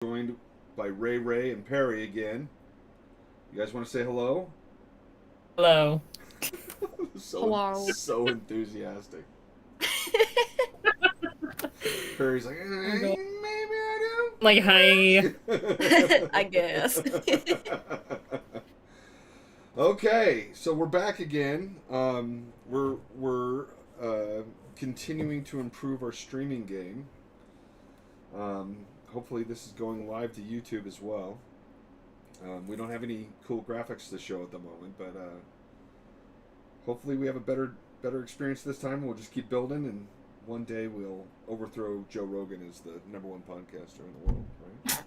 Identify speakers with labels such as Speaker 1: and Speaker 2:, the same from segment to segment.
Speaker 1: Joined by Ray and Perry again. You guys want to say hello?
Speaker 2: Hello.
Speaker 3: Hello.
Speaker 1: So enthusiastic. Perry's like,
Speaker 2: Oh god.
Speaker 1: maybe I
Speaker 2: Like, hi.
Speaker 1: do.
Speaker 3: I guess.
Speaker 1: Okay, so we're back again. We're continuing to improve our streaming game. Hopefully, this is going live to YouTube as well. We don't have any cool graphics to show at the moment, but hopefully, we have a better experience this time. We'll just keep building, and one day we'll overthrow Joe Rogan as the #1 podcaster in the world, right?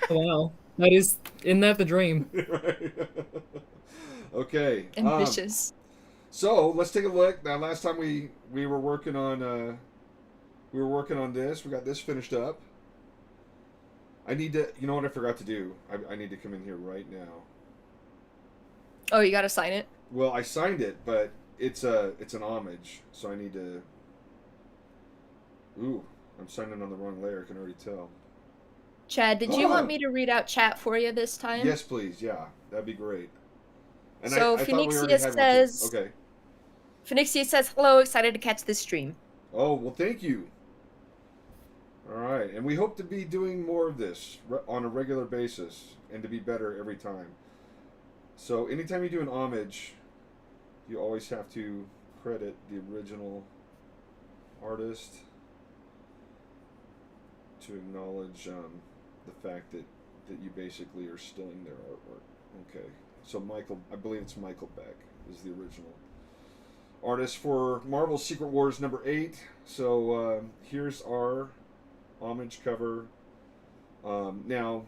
Speaker 2: Wow. Isn't that the dream?
Speaker 1: Right. Okay.
Speaker 3: Ambitious.
Speaker 1: So let's take a look. Now, last time we were working on this. We got this finished up. I need to. You know what I forgot to do? I need to come in here right now.
Speaker 3: Oh, you gotta sign it?
Speaker 1: Well, I signed it, but it's an homage, so I need to. Ooh, I'm signing on the wrong layer. I can already tell.
Speaker 3: Chad, did you want me to read out chat for you this time?
Speaker 1: Yes, please. Yeah, that'd be great. And
Speaker 3: So
Speaker 1: I thought we already
Speaker 3: Phoenixia
Speaker 1: had
Speaker 3: says,
Speaker 1: one too. Okay.
Speaker 3: Phoenixia says, hello, excited to catch this stream.
Speaker 1: Oh, well, thank you. All right, and we hope to be doing more of this on a regular basis and to be better every time. So anytime you do an homage, you always have to credit the original artist to acknowledge the fact that you basically are stealing their artwork. Okay, so Michael, I believe it's Michael Beck is the original artist for Marvel's Secret Wars #8. So here's our homage cover. Now,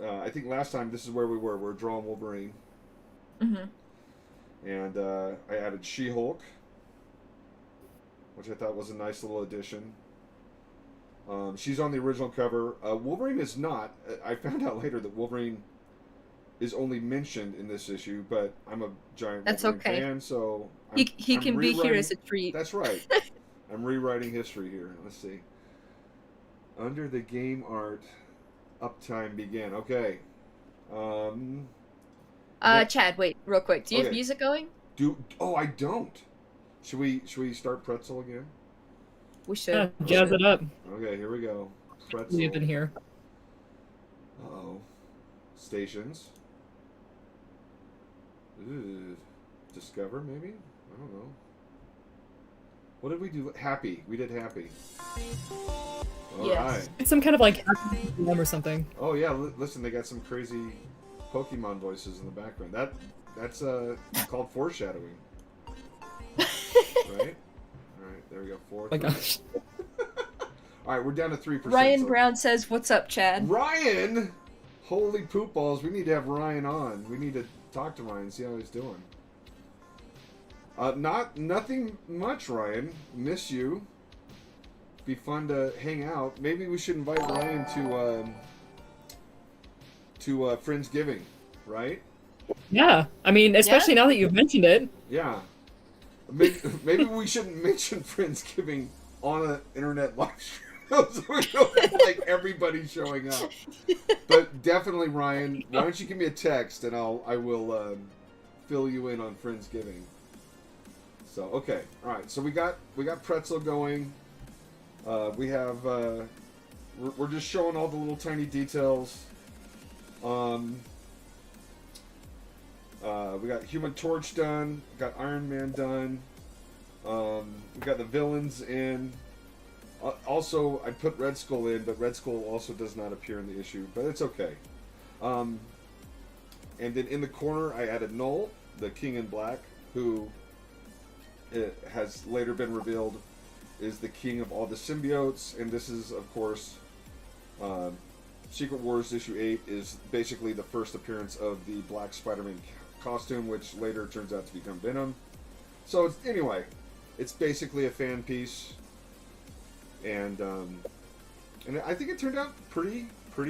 Speaker 1: I think last time this is where we were. We're drawing Wolverine.
Speaker 3: Mm-hmm.
Speaker 1: And I added She-Hulk, which I thought was a nice little addition. She's on the original cover. Wolverine is not. I found out later that Wolverine is only mentioned in this issue, but I'm a giant
Speaker 3: That's
Speaker 1: Wolverine
Speaker 3: okay.
Speaker 1: fan, so
Speaker 3: He
Speaker 1: I'm
Speaker 3: can be here
Speaker 1: rewriting-
Speaker 3: as a treat.
Speaker 1: That's right. I'm rewriting history here. Let's see. Under the game art, uptime began. Okay.
Speaker 3: Chad, wait, real quick. Do you have
Speaker 1: Okay.
Speaker 3: music going?
Speaker 1: I don't. Should we start Pretzel again?
Speaker 3: We should.
Speaker 2: Yeah,
Speaker 3: We
Speaker 2: jazz
Speaker 3: should.
Speaker 2: it up.
Speaker 1: Okay, here we go. Pretzel.
Speaker 2: Leave it here.
Speaker 1: Uh-oh. Stations. Ooh. Discover, maybe? I don't know. What did we do? Happy. We did Happy. All
Speaker 3: Yes.
Speaker 1: right.
Speaker 2: It's some kind of like one or something.
Speaker 1: Oh, yeah. Listen, they got some crazy Pokemon voices in the background. That's called foreshadowing. Right? All right, there we go.
Speaker 2: Oh my gosh.
Speaker 1: All right, we're down to 3%.
Speaker 3: Ryan
Speaker 1: so-
Speaker 3: Brown says, what's up, Chad?
Speaker 1: Ryan! Holy poop balls. We need to have Ryan on. We need to talk to Ryan, see how he's doing. Nothing much, Ryan. Miss you. Be fun to hang out. Maybe we should invite Ryan to Friendsgiving, right?
Speaker 2: Yeah. I mean, especially now that you've mentioned it.
Speaker 1: Yeah. Maybe we shouldn't mention Friendsgiving on an internet live stream. So we don't have, like, everybody showing up. But definitely, Ryan, why don't you give me a text and I will fill you in on Friendsgiving. So okay, all right. So we got Pretzel going. We have we're just showing all the little tiny details. We got Human Torch done. We got Iron Man done. We got the villains in. Also, I put Red Skull in, but Red Skull also does not appear in the issue, but it's okay. And then in the corner, I added Null, the King in Black, who it has later been revealed is the king of all the symbiotes, and this is, of course, Secret Wars issue 8 is basically the first appearance of the Black Spider-Man costume, which later turns out to become Venom. So anyway, it's basically a fan piece, and I think it turned out pretty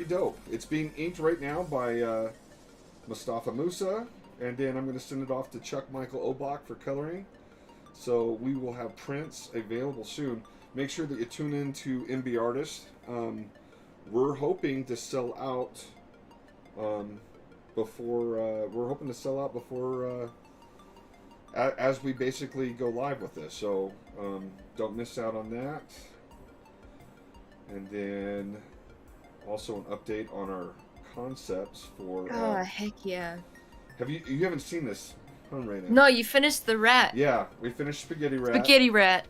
Speaker 1: dope. It's being inked right now by Mustafa Musa, and then I'm going to send it off to Chuck Michael Obach for coloring. So we will have prints available soon. Make sure that you tune in to MB Artist. we're hoping to sell out before as we basically go live with this. So don't miss out on that. And then also an update on our concepts for.
Speaker 3: Oh, heck yeah.
Speaker 1: You haven't seen this, huh, right now?
Speaker 3: No, you finished the rat.
Speaker 1: Yeah, we finished Spaghetti Rat.
Speaker 3: Spaghetti rat.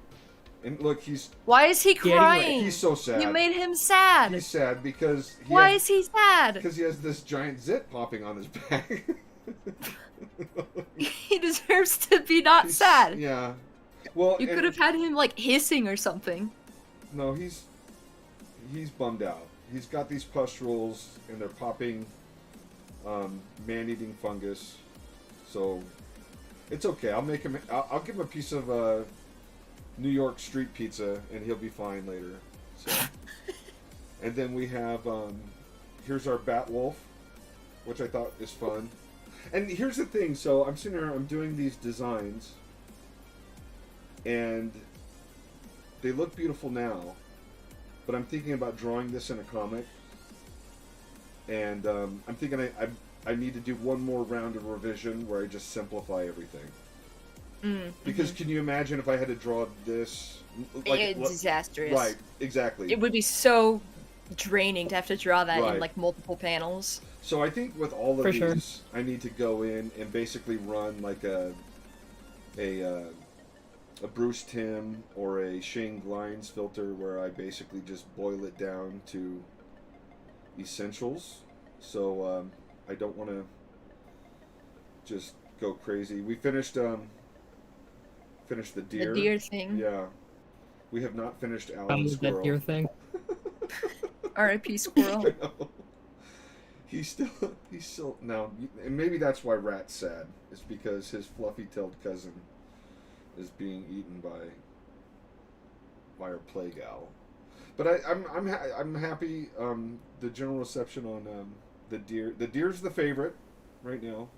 Speaker 1: And look, he's
Speaker 3: Why is he
Speaker 2: Spaghetti rat.
Speaker 3: crying?
Speaker 1: He's so sad.
Speaker 3: You made him sad.
Speaker 1: He's sad because
Speaker 3: Why is he sad?
Speaker 1: Because he has this giant zit popping on his back.
Speaker 3: He deserves to be not sad.
Speaker 1: Yeah. Well,
Speaker 3: You could have had him like hissing or something.
Speaker 1: No, he's bummed out. He's got these pustules and they're popping man-eating fungus. So it's okay. I'll give him a piece of New York street pizza and he'll be fine later. So. And then we have here's our Bat Wolf, which I thought is fun. And here's the thing, so I'm sitting here, I'm doing these designs, and they look beautiful now, but I'm thinking about drawing this in a comic, and I'm thinking I need to do one more round of revision where I just simplify everything. Because can you imagine if I had to draw this?
Speaker 3: It's disastrous.
Speaker 1: Right, exactly.
Speaker 3: It would be so draining to have to draw that
Speaker 1: Right.
Speaker 3: in like multiple panels.
Speaker 1: So I think with all of
Speaker 2: For
Speaker 1: these,
Speaker 2: sure.
Speaker 1: I need to go in and basically run like a Bruce Timm or a Shane Glines filter where I basically just boil it down to essentials. So I don't want to just go crazy. We finished the deer.
Speaker 3: The deer thing.
Speaker 1: Yeah. We have not finished Alan
Speaker 2: That
Speaker 1: the
Speaker 2: was that
Speaker 1: Squirrel.
Speaker 2: deer thing.
Speaker 3: R.I.P. Squirrel.
Speaker 1: I know. He's still now, and maybe that's why Rat's sad. Is because his fluffy-tailed cousin is being eaten by our plague owl. But I'm happy. The general reception on the deer. The deer's the favorite right now.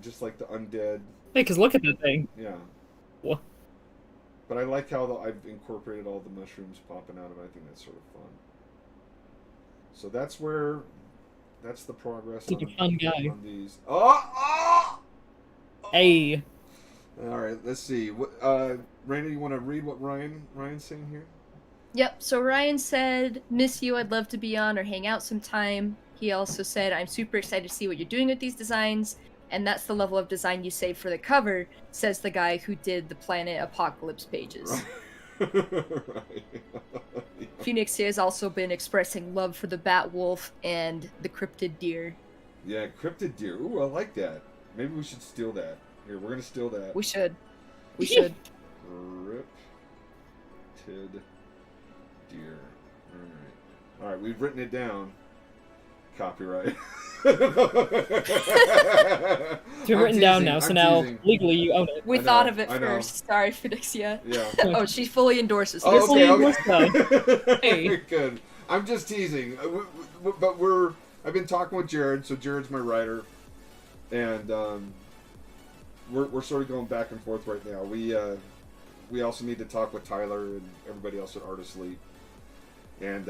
Speaker 1: Just like the undead.
Speaker 2: Hey, cause look at that thing.
Speaker 1: Yeah.
Speaker 2: What?
Speaker 1: But I like how I've incorporated all the mushrooms popping out of it. I think that's sort of fun. So that's the progress
Speaker 2: Such a fun guy.
Speaker 1: on these. Oh!
Speaker 2: Hey.
Speaker 1: All right, let's see. Raina, you want to read what Ryan's saying here?
Speaker 3: Yep, so Ryan said, miss you, I'd love to be on or hang out sometime. He also said, I'm super excited to see what you're doing with these designs, and that's the level of design you saved for the cover, says the guy who did the Planet Apocalypse pages.
Speaker 1: Right.
Speaker 3: Phoenix has also been expressing love for the Bat Wolf and the Cryptid Deer.
Speaker 1: Yeah, cryptid deer. Ooh, I like that. Maybe we should steal that. Here, we're gonna steal that.
Speaker 3: We should. We should.
Speaker 1: Cryptid deer. All right, we've written it down. Copyright.
Speaker 2: It's been written down now, so now legally you own it.
Speaker 3: We
Speaker 1: I
Speaker 3: thought
Speaker 1: know,
Speaker 3: of it
Speaker 1: I know.
Speaker 3: first. Sorry, Phoenixia.
Speaker 1: Yeah.
Speaker 3: Oh, she fully endorses
Speaker 1: Oh,
Speaker 3: this.
Speaker 1: okay.
Speaker 2: Hey.
Speaker 1: Good. I'm just teasing, but I've been talking with Jared, so Jared's my writer, and we're sort of going back and forth right now. We also need to talk with Tyler and everybody else at Artist Elite, and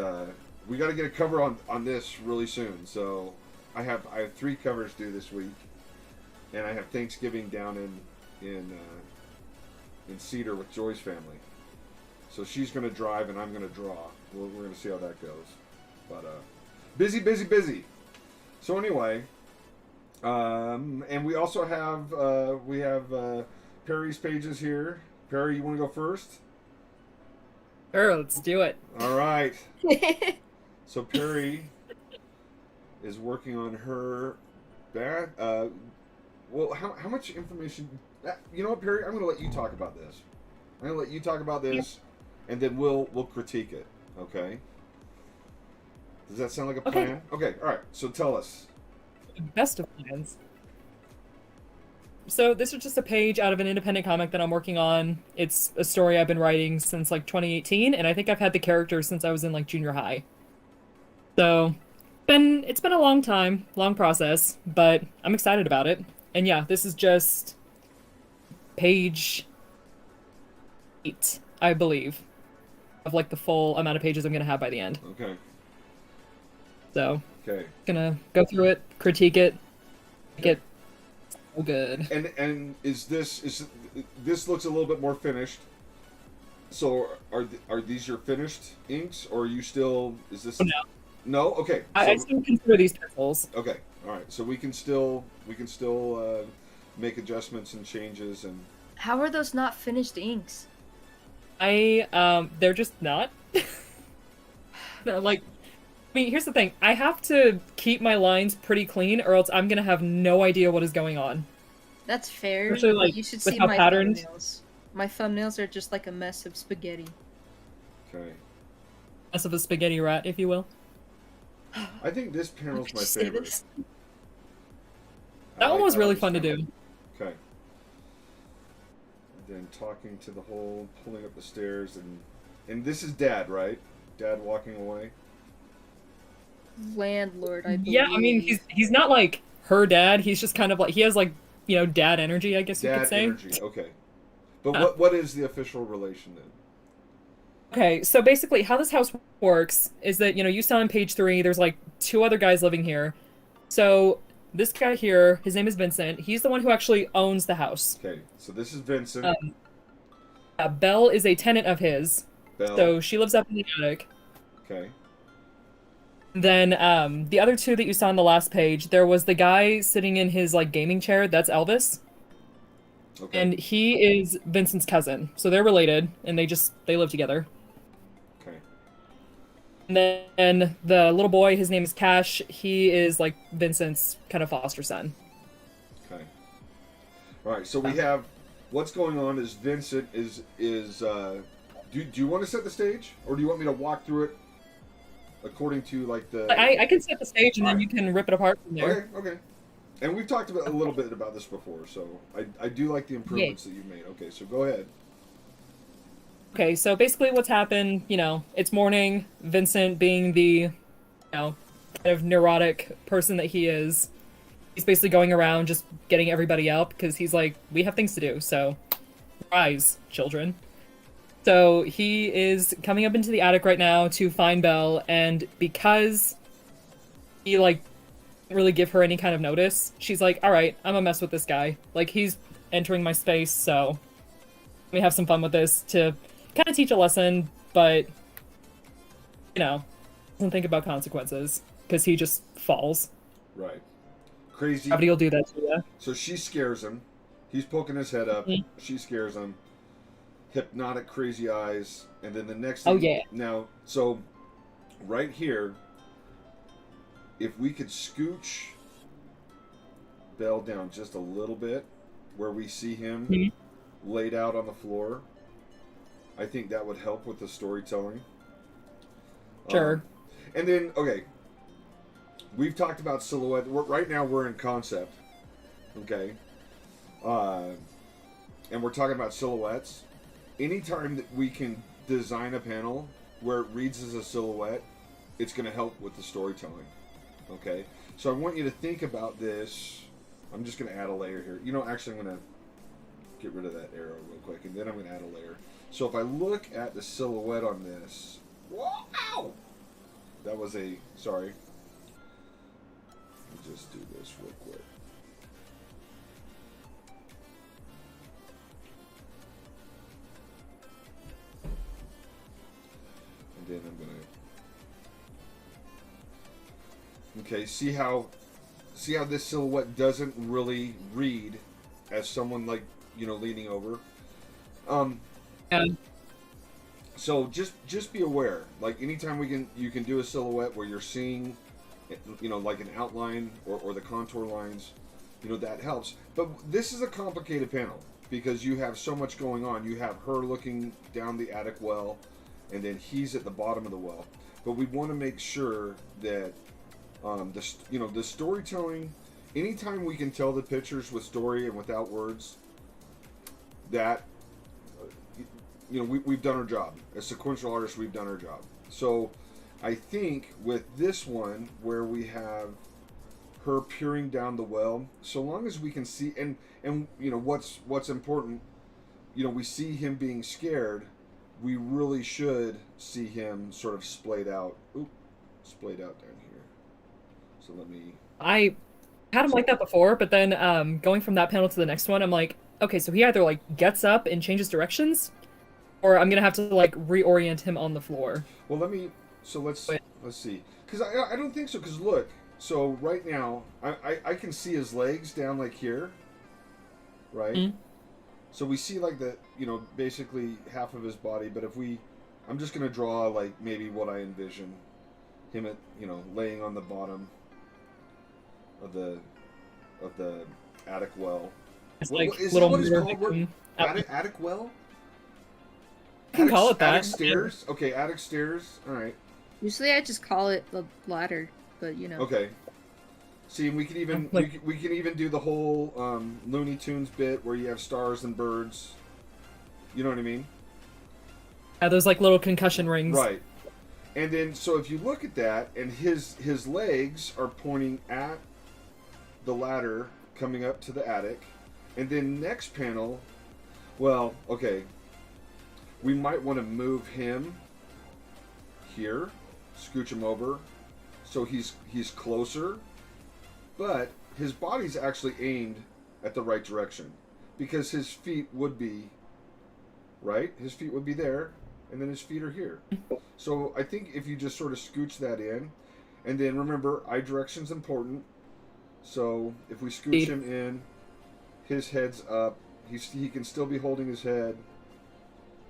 Speaker 1: we got to get a cover on this really soon. So I have 3 covers due this week, and I have Thanksgiving down in Cedar with Joy's family. So she's going to drive and I'm going to draw. We're going to see how that goes. But busy. So anyway, and we also have Perry's pages here. Perry, you want to go first?
Speaker 2: Sure, let's do it.
Speaker 1: All right. So Perry is working on her back. Well, how much information? You know what, Perry? I'm going to let you talk about this. And then we'll critique it. Okay. Does that sound like a plan? Okay. All right. So tell us.
Speaker 2: Best of plans. So this is just a page out of an independent comic that I'm working on. It's a story I've been writing since like 2018, and I think I've had the characters since I was in like junior high. So it's been a long time, long process, but I'm excited about it. And yeah, this is just page 8, I believe. of like the full amount of pages I'm gonna have by the end.
Speaker 1: Okay.
Speaker 2: So
Speaker 1: Okay.
Speaker 2: gonna go through it, critique it, make
Speaker 1: Okay.
Speaker 2: it so good.
Speaker 1: And is this looks a little bit more finished? So are these your finished inks, or are you still? Is this?
Speaker 2: Oh, no.
Speaker 1: No. Okay.
Speaker 2: I
Speaker 1: So
Speaker 2: still consider these pencils.
Speaker 1: okay. All right. So we can still make adjustments and changes and.
Speaker 3: How are those not finished inks?
Speaker 2: They're just not. No, like, I mean, here's the thing. I have to keep my lines pretty clean, or else I'm gonna have no idea what is going on.
Speaker 3: That's fair.
Speaker 2: Especially, like,
Speaker 3: You should
Speaker 2: with
Speaker 3: see
Speaker 2: how
Speaker 3: my
Speaker 2: patterned-
Speaker 3: thumbnails. My thumbnails are just like a mess of spaghetti.
Speaker 1: Okay.
Speaker 2: Less of a spaghetti rat, if you will.
Speaker 1: I think this panel's
Speaker 3: Could
Speaker 1: my
Speaker 3: you say
Speaker 1: favorite.
Speaker 3: this?
Speaker 2: That one was really fun to do.
Speaker 1: Okay. And then talking to the whole, pulling up the stairs, and this is Dad, right? Dad walking away.
Speaker 3: Landlord, I believe.
Speaker 2: Yeah, I mean, he's not like her dad. He's just kind of like he has like dad energy, I guess you could
Speaker 1: Dad
Speaker 2: say.
Speaker 1: energy. Okay. But what is the official relation then?
Speaker 2: Okay, so basically, how this house works is that you saw on page 3. There's like 2 other guys living here. So this guy here, his name is Vincent. He's the one who actually owns the house.
Speaker 1: Okay, so this is Vincent.
Speaker 2: Belle is a tenant of his,
Speaker 1: Belle.
Speaker 2: so she lives up in the attic.
Speaker 1: Okay.
Speaker 2: Then the other 2 that you saw on the last page, there was the guy sitting in his like gaming chair. That's Elvis.
Speaker 1: Okay.
Speaker 2: And he is Vincent's cousin. So they're related, and they live together.
Speaker 1: Okay.
Speaker 2: And then the little boy, his name is Cash. He is like Vincent's kind of foster son.
Speaker 1: Okay. All right. So we have what's going on is Vincent is do you want to set the stage, or do you want me to walk through it according to like the?
Speaker 2: I can set the stage, and then
Speaker 1: Alright.
Speaker 2: you can rip it apart from there.
Speaker 1: Okay. Okay. And we've talked about a little bit about this before, so I do like the improvements that you've made. Okay, so go ahead.
Speaker 2: Okay, so basically what's happened, it's morning. Vincent, being the, kind of neurotic person that he is, he's basically going around just getting everybody up because he's like, we have things to do, so rise, children. So he is coming up into the attic right now to find Belle, and because he, like, didn't really give her any kind of notice, she's like, alright, I'm gonna mess with this guy. Like, he's entering my space, so let me have some fun with this to kind of teach a lesson, but, doesn't think about consequences, because he just falls.
Speaker 1: Right. Crazy.
Speaker 2: Gravity will do that to you.
Speaker 1: So she scares him. He's poking his head up.
Speaker 2: Mhm.
Speaker 1: She scares him. Hypnotic, crazy eyes, and then the next
Speaker 2: Oh,
Speaker 1: thing.
Speaker 2: yeah.
Speaker 1: Now, so right here, if we could scooch Belle down just a little bit, where we see him
Speaker 2: Mhm.
Speaker 1: laid out on the floor, I think that would help with the storytelling.
Speaker 2: Sure.
Speaker 1: And then, okay, we've talked about silhouette. Right now, we're in concept. Okay. And we're talking about silhouettes. Anytime that we can design a panel where it reads as a silhouette, it's going to help with the storytelling. Okay? So I want you to think about this. I'm just going to add a layer here. Actually, I'm going to get rid of that arrow real quick, and then I'm going to add a layer. So if I look at the silhouette on this, wow! That was sorry. Let me just do this real quick. And then I'm going to... Okay, see how this silhouette doesn't really read as someone like, leaning over?
Speaker 2: Yeah.
Speaker 1: So just be aware. Like anytime you can do a silhouette where you're seeing, like an outline or the contour lines, that helps. But this is a complicated panel because you have so much going on. You have her looking down the attic well, and then he's at the bottom of the well. But we want to make sure that the storytelling. Anytime we can tell the pictures with story and without words, that. We've done our job. As sequential artists, we've done our job. So I think with this one, where we have her peering down the well, so long as we can see, and what's important, we see him being scared, we really should see him sort of splayed out. Oop, splayed out down here. So let me.
Speaker 2: I had him like that before, but then going from that panel to the next one, I'm like, okay, so he either like gets up and changes directions, or I'm gonna have to like reorient him on the floor.
Speaker 1: Well, let me. So let's
Speaker 2: Wait.
Speaker 1: see. Because I don't think so. Because look. So right now I can see his legs down like here. Right.
Speaker 2: Mm.
Speaker 1: So we see like the basically half of his body. But if I'm just gonna draw like maybe what I envision him at laying on the bottom of the attic well.
Speaker 2: It's
Speaker 1: What,
Speaker 2: like
Speaker 1: is
Speaker 2: little
Speaker 1: that what it's
Speaker 2: mirror
Speaker 1: called?
Speaker 2: victim.
Speaker 1: Attic well?
Speaker 2: You can call it that.
Speaker 1: Attic stairs? Okay, attic stairs. Alright.
Speaker 3: Usually I just call it the ladder, but
Speaker 1: Okay. See, we can even we can even do the whole Looney Tunes bit where you have stars and birds. You know what I mean?
Speaker 2: Those like little concussion rings.
Speaker 1: Right. And then so if you look at that and his legs are pointing at the ladder coming up to the attic. And then next panel, well, okay, we might want to move him here, scooch him over, so he's closer, but his body's actually aimed at the right direction because his feet would be right. His feet would be there, and then his feet are here. So I think if you just sort of scooch that in, and then remember, eye direction's important. So if we scooch him in, his head's up. He can still be holding his head,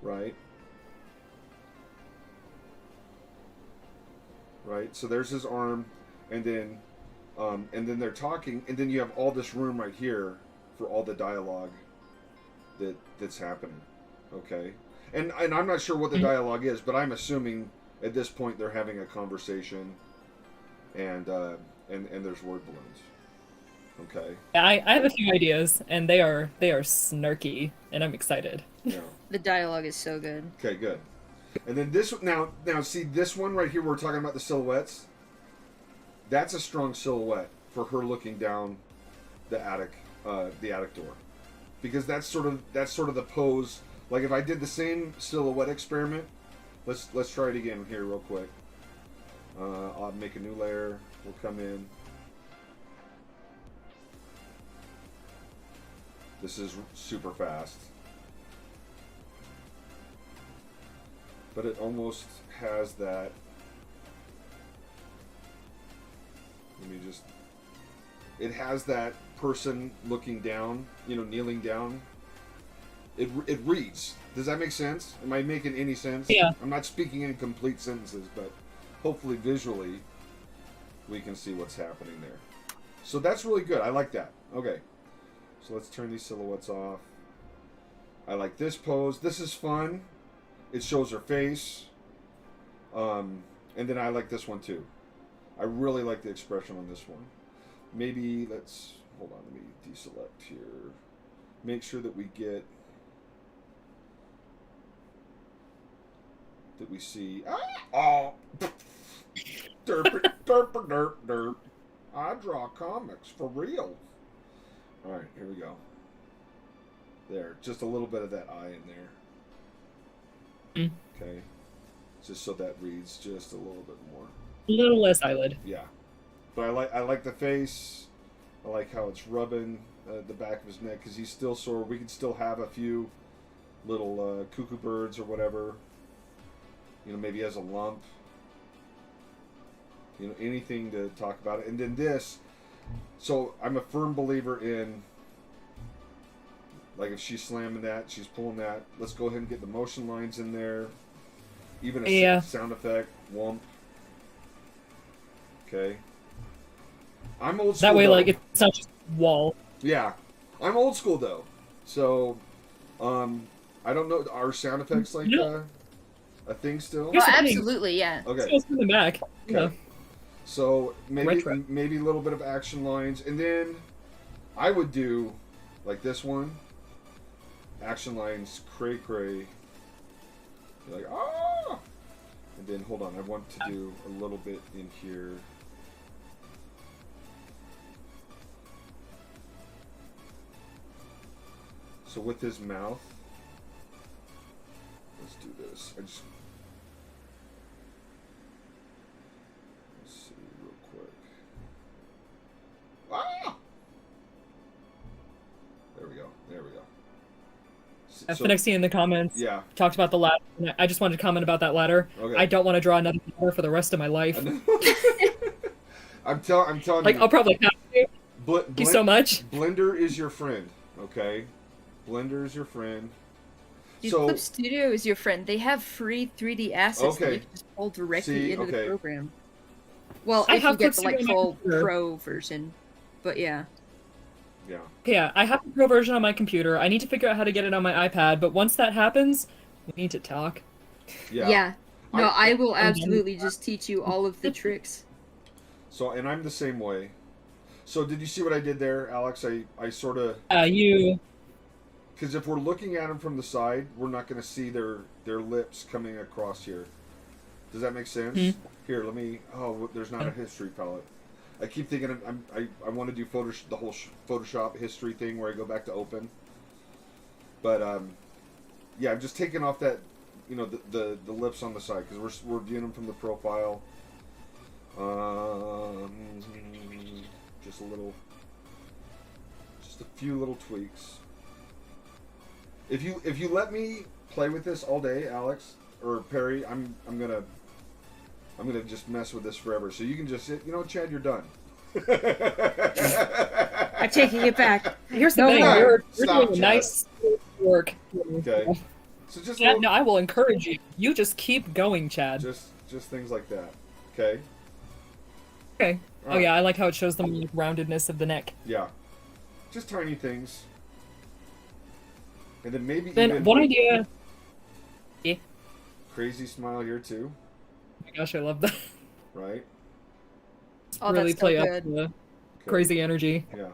Speaker 1: right? Right. So there's his arm, and then they're talking, and then you have all this room right here for all the dialogue that's happening. Okay. And I'm not sure what the dialogue is, but I'm assuming at this point they're having a conversation, and there's word balloons. Okay.
Speaker 2: I have a few ideas, and they are snarky, and I'm excited.
Speaker 1: Yeah.
Speaker 3: the dialogue is so good.
Speaker 1: Okay, good. And then this now see this one right here. We're talking about the silhouettes. That's a strong silhouette for her looking down the attic door, because that's sort of the pose. Like if I did the same silhouette experiment, let's try it again here real quick. I'll make a new layer. We'll come in. This is super fast. But it almost has that. It has that person looking down, kneeling down. It reads. Does that make sense? Am I making any sense?
Speaker 2: Yeah.
Speaker 1: I'm not speaking in complete sentences, but hopefully visually we can see what's happening there. So that's really good. I like that. Okay. So let's turn these silhouettes off. I like this pose. This is fun. It shows her face. And then I like this one too. I really like the expression on this one. Maybe hold on, let me deselect here. Make sure that we see. Oh! Derp, derp, derp, derp. I draw comics for real. Alright, here we go. There, just a little bit of that eye in there. Okay. Just so that reads just a little bit more.
Speaker 2: A little less eyelid.
Speaker 1: Yeah. But I like the face. I like how it's rubbing the back of his neck, because he's still sore. We could still have a few little cuckoo birds or whatever. Maybe he has a lump. Anything to talk about it. And then this. So I'm a firm believer in, like, if she's slamming that, she's pulling that, let's go ahead and get the motion lines in there. Even a sound effect. Whomp. Okay. I'm old school.
Speaker 2: That way,
Speaker 1: though.
Speaker 2: like, it's not just wall.
Speaker 1: Yeah. I'm old school, though. So, I don't know. Are sound effects like a thing still?
Speaker 2: Here's
Speaker 3: Oh,
Speaker 2: the thing.
Speaker 3: absolutely, yeah.
Speaker 1: Okay.
Speaker 2: It's coming back.
Speaker 1: Okay. So
Speaker 2: Retro.
Speaker 1: maybe a little bit of action lines, and then I would do like this one. Action lines, cray cray. You're like ah, and then hold on. I want to do a little bit in here. So with his mouth, let's do this. Oops, let's see real quick. Ah! There we go.
Speaker 2: Phoenixie in the comments
Speaker 1: Yeah.
Speaker 2: talked about the ladder. I just wanted to comment about that ladder.
Speaker 1: Okay.
Speaker 2: I don't want to draw another ladder for the rest of my life.
Speaker 1: I'm telling
Speaker 2: Like,
Speaker 1: you.
Speaker 2: I'll probably have to. Thank you so much.
Speaker 1: Blender is your friend, okay? Blender is your friend.
Speaker 3: Dude,
Speaker 1: So
Speaker 3: Clip Studio is your friend. They have free 3D assets that
Speaker 1: Okay.
Speaker 3: you can just pull directly into
Speaker 1: okay.
Speaker 3: the program. Well,
Speaker 2: I
Speaker 3: if you
Speaker 2: have
Speaker 3: get
Speaker 2: Clip
Speaker 3: the like
Speaker 2: Studio on my
Speaker 3: full
Speaker 2: computer.
Speaker 3: pro version. But yeah.
Speaker 1: yeah.
Speaker 2: Yeah, I have the pro version on my computer. I need to figure out how to get it on my iPad, but once that happens, we need to talk.
Speaker 1: Yeah.
Speaker 3: No, I will
Speaker 2: I'm done.
Speaker 3: absolutely just teach you all of the tricks.
Speaker 1: So, and I'm the same way. So, did you see what I did there, Alex? I sort of,
Speaker 2: You.
Speaker 1: because if we're looking at them from the side, we're not going to see their lips coming across here. Does that make sense? Here, let me. Oh, there's not a history palette. I keep thinking I want to do the whole Photoshop history thing where I go back to open. But yeah, I'm just taking off that, the lips on the side because we're viewing them from the profile. Just a few little tweaks. If you let me play with this all day, Alex or Perry, I'm gonna just mess with this forever. So you can just sit, Chad, you're done.
Speaker 3: I'm taking it back.
Speaker 2: Here's the
Speaker 3: No,
Speaker 2: thing.
Speaker 3: no.
Speaker 2: You're
Speaker 1: Stop,
Speaker 2: doing
Speaker 1: Chad.
Speaker 2: nice work.
Speaker 1: Okay. So just
Speaker 2: Chad, no, I will encourage you. You just keep going, Chad.
Speaker 1: just things like that. Okay.
Speaker 2: Okay.
Speaker 1: All
Speaker 2: Oh
Speaker 1: right.
Speaker 2: yeah, I like how it shows the roundedness of the neck.
Speaker 1: Yeah. Just tiny things. And then maybe
Speaker 2: Then
Speaker 1: even
Speaker 2: one idea. Yeah.
Speaker 1: crazy smile here too,
Speaker 2: Oh my gosh, I love that.
Speaker 1: right?
Speaker 3: Oh,
Speaker 2: Really
Speaker 3: that's so
Speaker 2: play up
Speaker 3: good.
Speaker 2: the
Speaker 1: Okay.
Speaker 2: crazy energy.
Speaker 1: Yeah.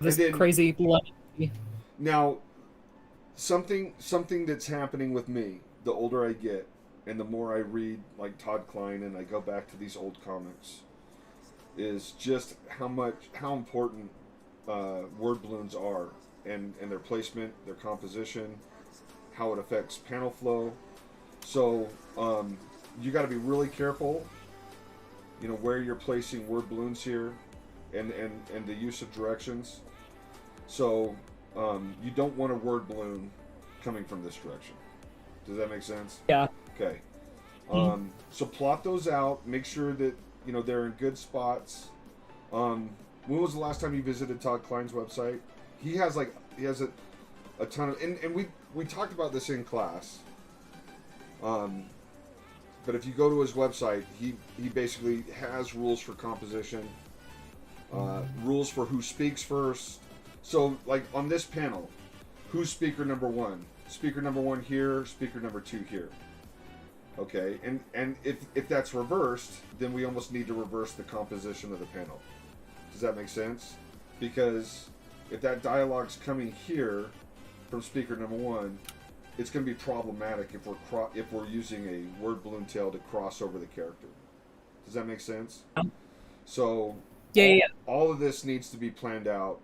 Speaker 2: This
Speaker 1: then-
Speaker 2: crazy blood.
Speaker 1: Now, something that's happening with me, the older I get, and the more I read like Todd Klein and I go back to these old comics, is just how important word balloons are, and their placement, their composition, how it affects panel flow. So you got to be really careful, where you're placing word balloons here, and the use of directions. So you don't want a word balloon coming from this direction. Does that make sense?
Speaker 2: Yeah.
Speaker 1: Okay. So plot those out. Make sure that they're in good spots. When was the last time you visited Todd Klein's website? He has a ton of, and we talked about this in class. But if you go to his website, he basically has rules for composition, rules for who speaks first. So like on this panel, who's speaker number one? Speaker number one here, speaker number two here. Okay, and if that's reversed, then we almost need to reverse the composition of the panel. Does that make sense? Because if that dialogue's coming here from speaker number one, it's going to be problematic if we're using a word balloon tail to cross over the character. Does that make sense? So
Speaker 2: Yeah.
Speaker 1: all of this needs to be planned out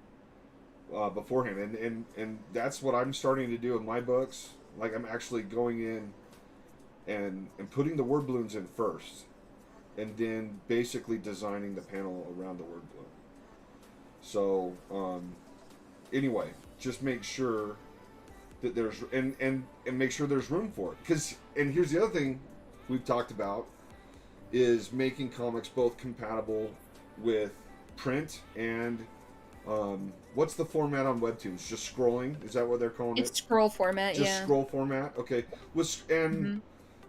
Speaker 1: beforehand, and that's what I'm starting to do with my books. Like I'm actually going in and putting the word balloons in first, and then basically designing the panel around the word balloon. So anyway, just make sure that there's and make sure there's room for it. And here's the other thing we've talked about is making comics both compatible with print and what's the format on webtoons? Just scrolling? Is that what they're calling
Speaker 3: It's
Speaker 1: it?
Speaker 3: scroll format,
Speaker 1: Just
Speaker 3: yeah.
Speaker 1: scroll format. Okay.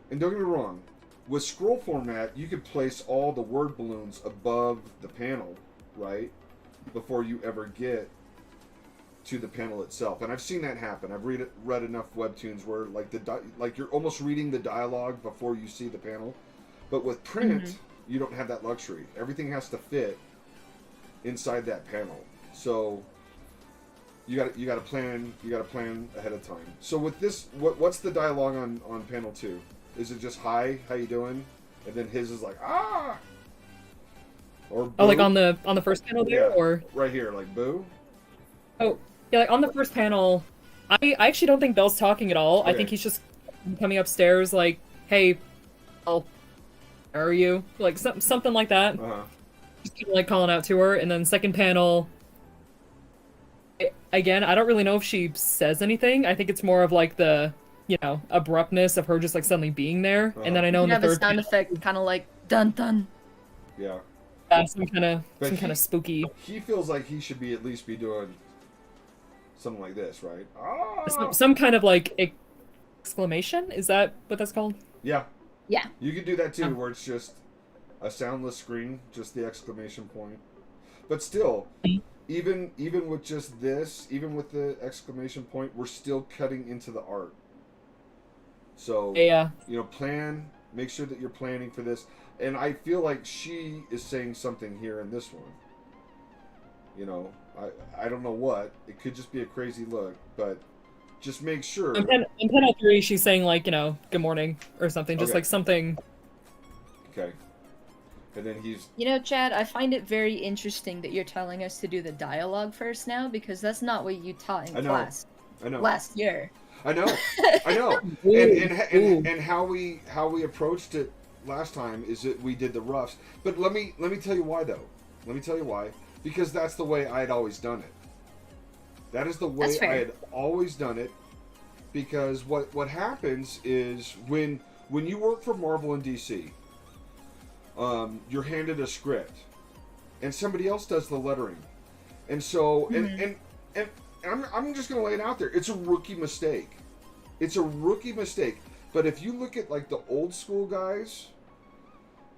Speaker 1: And don't get me wrong, with scroll format, you could place all the word balloons above the panel, right? Before you ever get to the panel itself. And I've seen that happen. I've read enough webtoons where like you're almost reading the dialogue before you see the panel. But with print, you don't have that luxury. Everything has to fit inside that panel. So you got to plan ahead of time. So with this, what's the dialogue on panel 2? Is it just hi, how you doing? And then his is like ah, or boo?
Speaker 2: Oh, like on the first panel there,
Speaker 1: Yeah,
Speaker 2: or
Speaker 1: right here, like boo.
Speaker 2: oh yeah, like on the first panel. I actually don't think Bell's talking at all. I
Speaker 1: Okay.
Speaker 2: think he's just coming upstairs, like, "Hey, oh, where are you?" Like something like that.
Speaker 1: Uh-huh.
Speaker 2: Just kinda, like calling out to her, and then second panel. Again, I don't really know if she says anything. I think it's more of like the, abruptness of her just like suddenly being there. And then I
Speaker 3: You
Speaker 2: know
Speaker 3: can
Speaker 2: in the
Speaker 3: have a
Speaker 2: third
Speaker 3: sound effect, kind of like dun dun.
Speaker 1: Yeah.
Speaker 2: some kind of spooky,
Speaker 1: He feels like he should at least be doing something like this, right? Ah!
Speaker 2: some kind of like exclamation. Is that what that's called?
Speaker 1: Yeah.
Speaker 3: Yeah.
Speaker 1: You could do that too, where it's just a soundless screen, just the exclamation point. But still, even with just this, even with the exclamation point, we're still cutting into the art. So,
Speaker 2: Yeah.
Speaker 1: make sure that you're planning for this. And I feel like she is saying something here in this one. I don't know what. It could just be a crazy look, but just make sure.
Speaker 2: In panel 3, she's saying like, good morning or something, just
Speaker 1: Okay.
Speaker 2: like something.
Speaker 1: Okay. And then he's...
Speaker 3: Chad, I find it very interesting that you're telling us to do the dialogue first now, because that's not what you taught in class
Speaker 1: I know.
Speaker 3: last year.
Speaker 1: I know.
Speaker 2: Ooh.
Speaker 1: And how we approached it last time is that we did the roughs. But let me tell you why though. Let me tell you why. Because that's the way I had always done it. That is the way
Speaker 3: That's fair.
Speaker 1: I had always done it. Because what happens is when you work for Marvel and DC, you're handed a script, and somebody else does the lettering, and so and I'm just gonna lay it out there. It's a rookie mistake. It's a rookie mistake. But if you look at like the old school guys,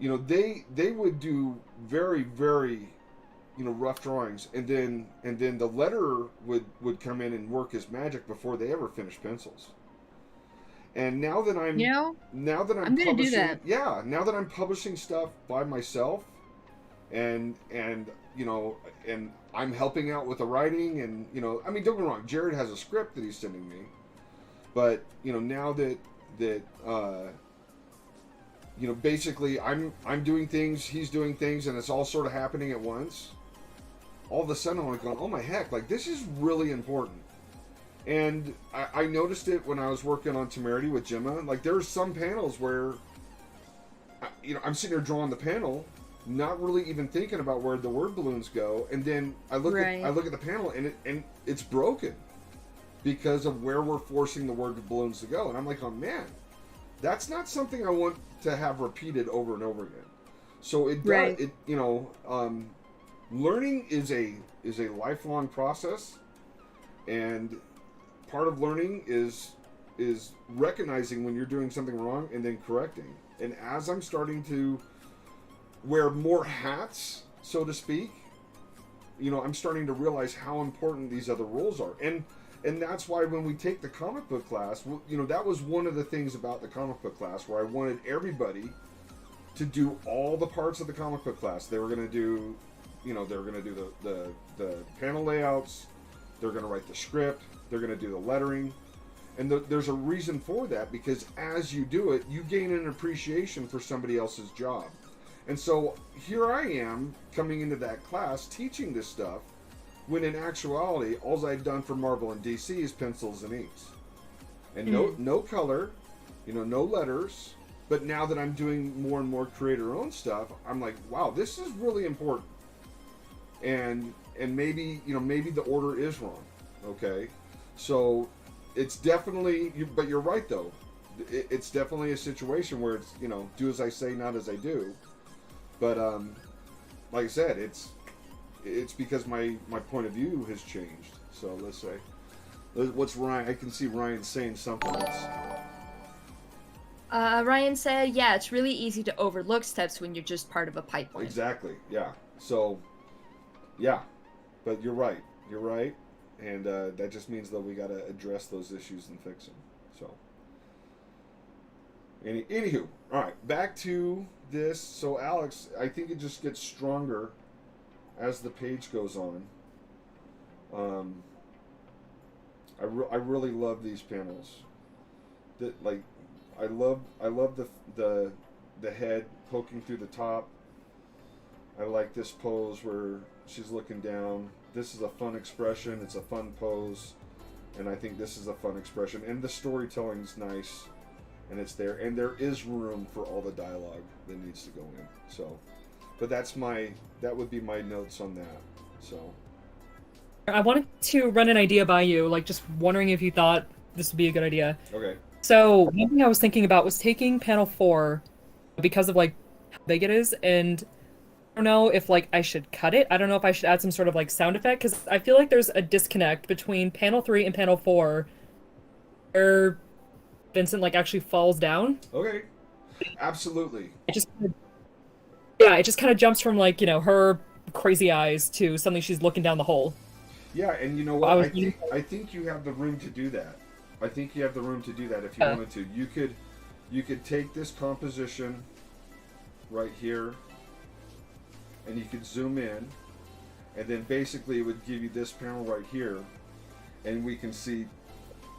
Speaker 1: they would do very, very, rough drawings, and then the letterer would come in and work his magic before they ever finished pencils. And now that I'm
Speaker 3: I'm gonna do that.
Speaker 1: Yeah, now that I'm publishing stuff by myself, and I'm helping out with the writing, and I mean, don't get me wrong, Jared has a script that he's sending me, but now that basically I'm doing things, he's doing things, and it's all sort of happening at once. All of a sudden, I'm like going, oh my heck, like this is really important. And I noticed it when I was working on Temerity with Gemma. Like, there's some panels where, I'm sitting there drawing the panel, not really even thinking about where the word balloons go, and then I look at the panel and it's broken because of where we're forcing the word balloons to go. And I'm like, oh man, that's not something I want to have repeated over and over again. So it does. Learning is a lifelong process, and part of learning is recognizing when you're doing something wrong and then correcting. And as I'm starting to wear more hats, so to speak, I'm starting to realize how important these other roles are. And that's why when we take the comic book class, that was one of the things about the comic book class where I wanted everybody to do all the parts of the comic book class. They were going to do, the panel layouts, they're going to write the script, they're going to do the lettering. And there's a reason for that, because as you do it, you gain an appreciation for somebody else's job. And so here I am coming into that class teaching this stuff, when in actuality, all I've done for Marvel and DC is pencils and inks. And no color, no letters. But now that I'm doing more and more creator-owned stuff, I'm like, wow, this is really important. And maybe, maybe the order is wrong. Okay? So it's definitely, but you're right though. It's definitely a situation where it's, do as I say, not as I do. But like I said, it's because my point of view has changed. So let's say, what's Ryan? I can see Ryan saying something that's...
Speaker 3: Ryan said, yeah, it's really easy to overlook steps when you're just part of a pipeline.
Speaker 1: Exactly, yeah. So, yeah. But you're right. You're right. And that just means that we got to address those issues and fix them. So, anywho, all right, back to this. So, Alex, I think it just gets stronger as the page goes on. I really love these panels. That, like, I love the head poking through the top. I like this pose where she's looking down. This is a fun expression. It's a fun pose, and I think this is a fun expression. And the storytelling's nice. and it's there, and there is room for all the dialogue that needs to go in. So, but that would be my notes on that. So,
Speaker 2: I wanted to run an idea by you, like just wondering if you thought this would be a good idea.
Speaker 1: okay.
Speaker 2: So one thing I was thinking about was taking panel 4 because of like how big it is, and I don't know if like I should cut it. I don't know if I should add some sort of like sound effect, because I feel like there's a disconnect between panel 3 and panel 4 where Vincent like actually falls down.
Speaker 1: Okay. Absolutely.
Speaker 2: It just yeah, it just kind of jumps from like, her crazy eyes to suddenly she's looking down the hole.
Speaker 1: Yeah, and you know what? I think you have the room to do that. I think you have the room to do that if you wanted to. You could take this composition right here, and you could zoom in, and then basically it would give you this panel right here, and we can see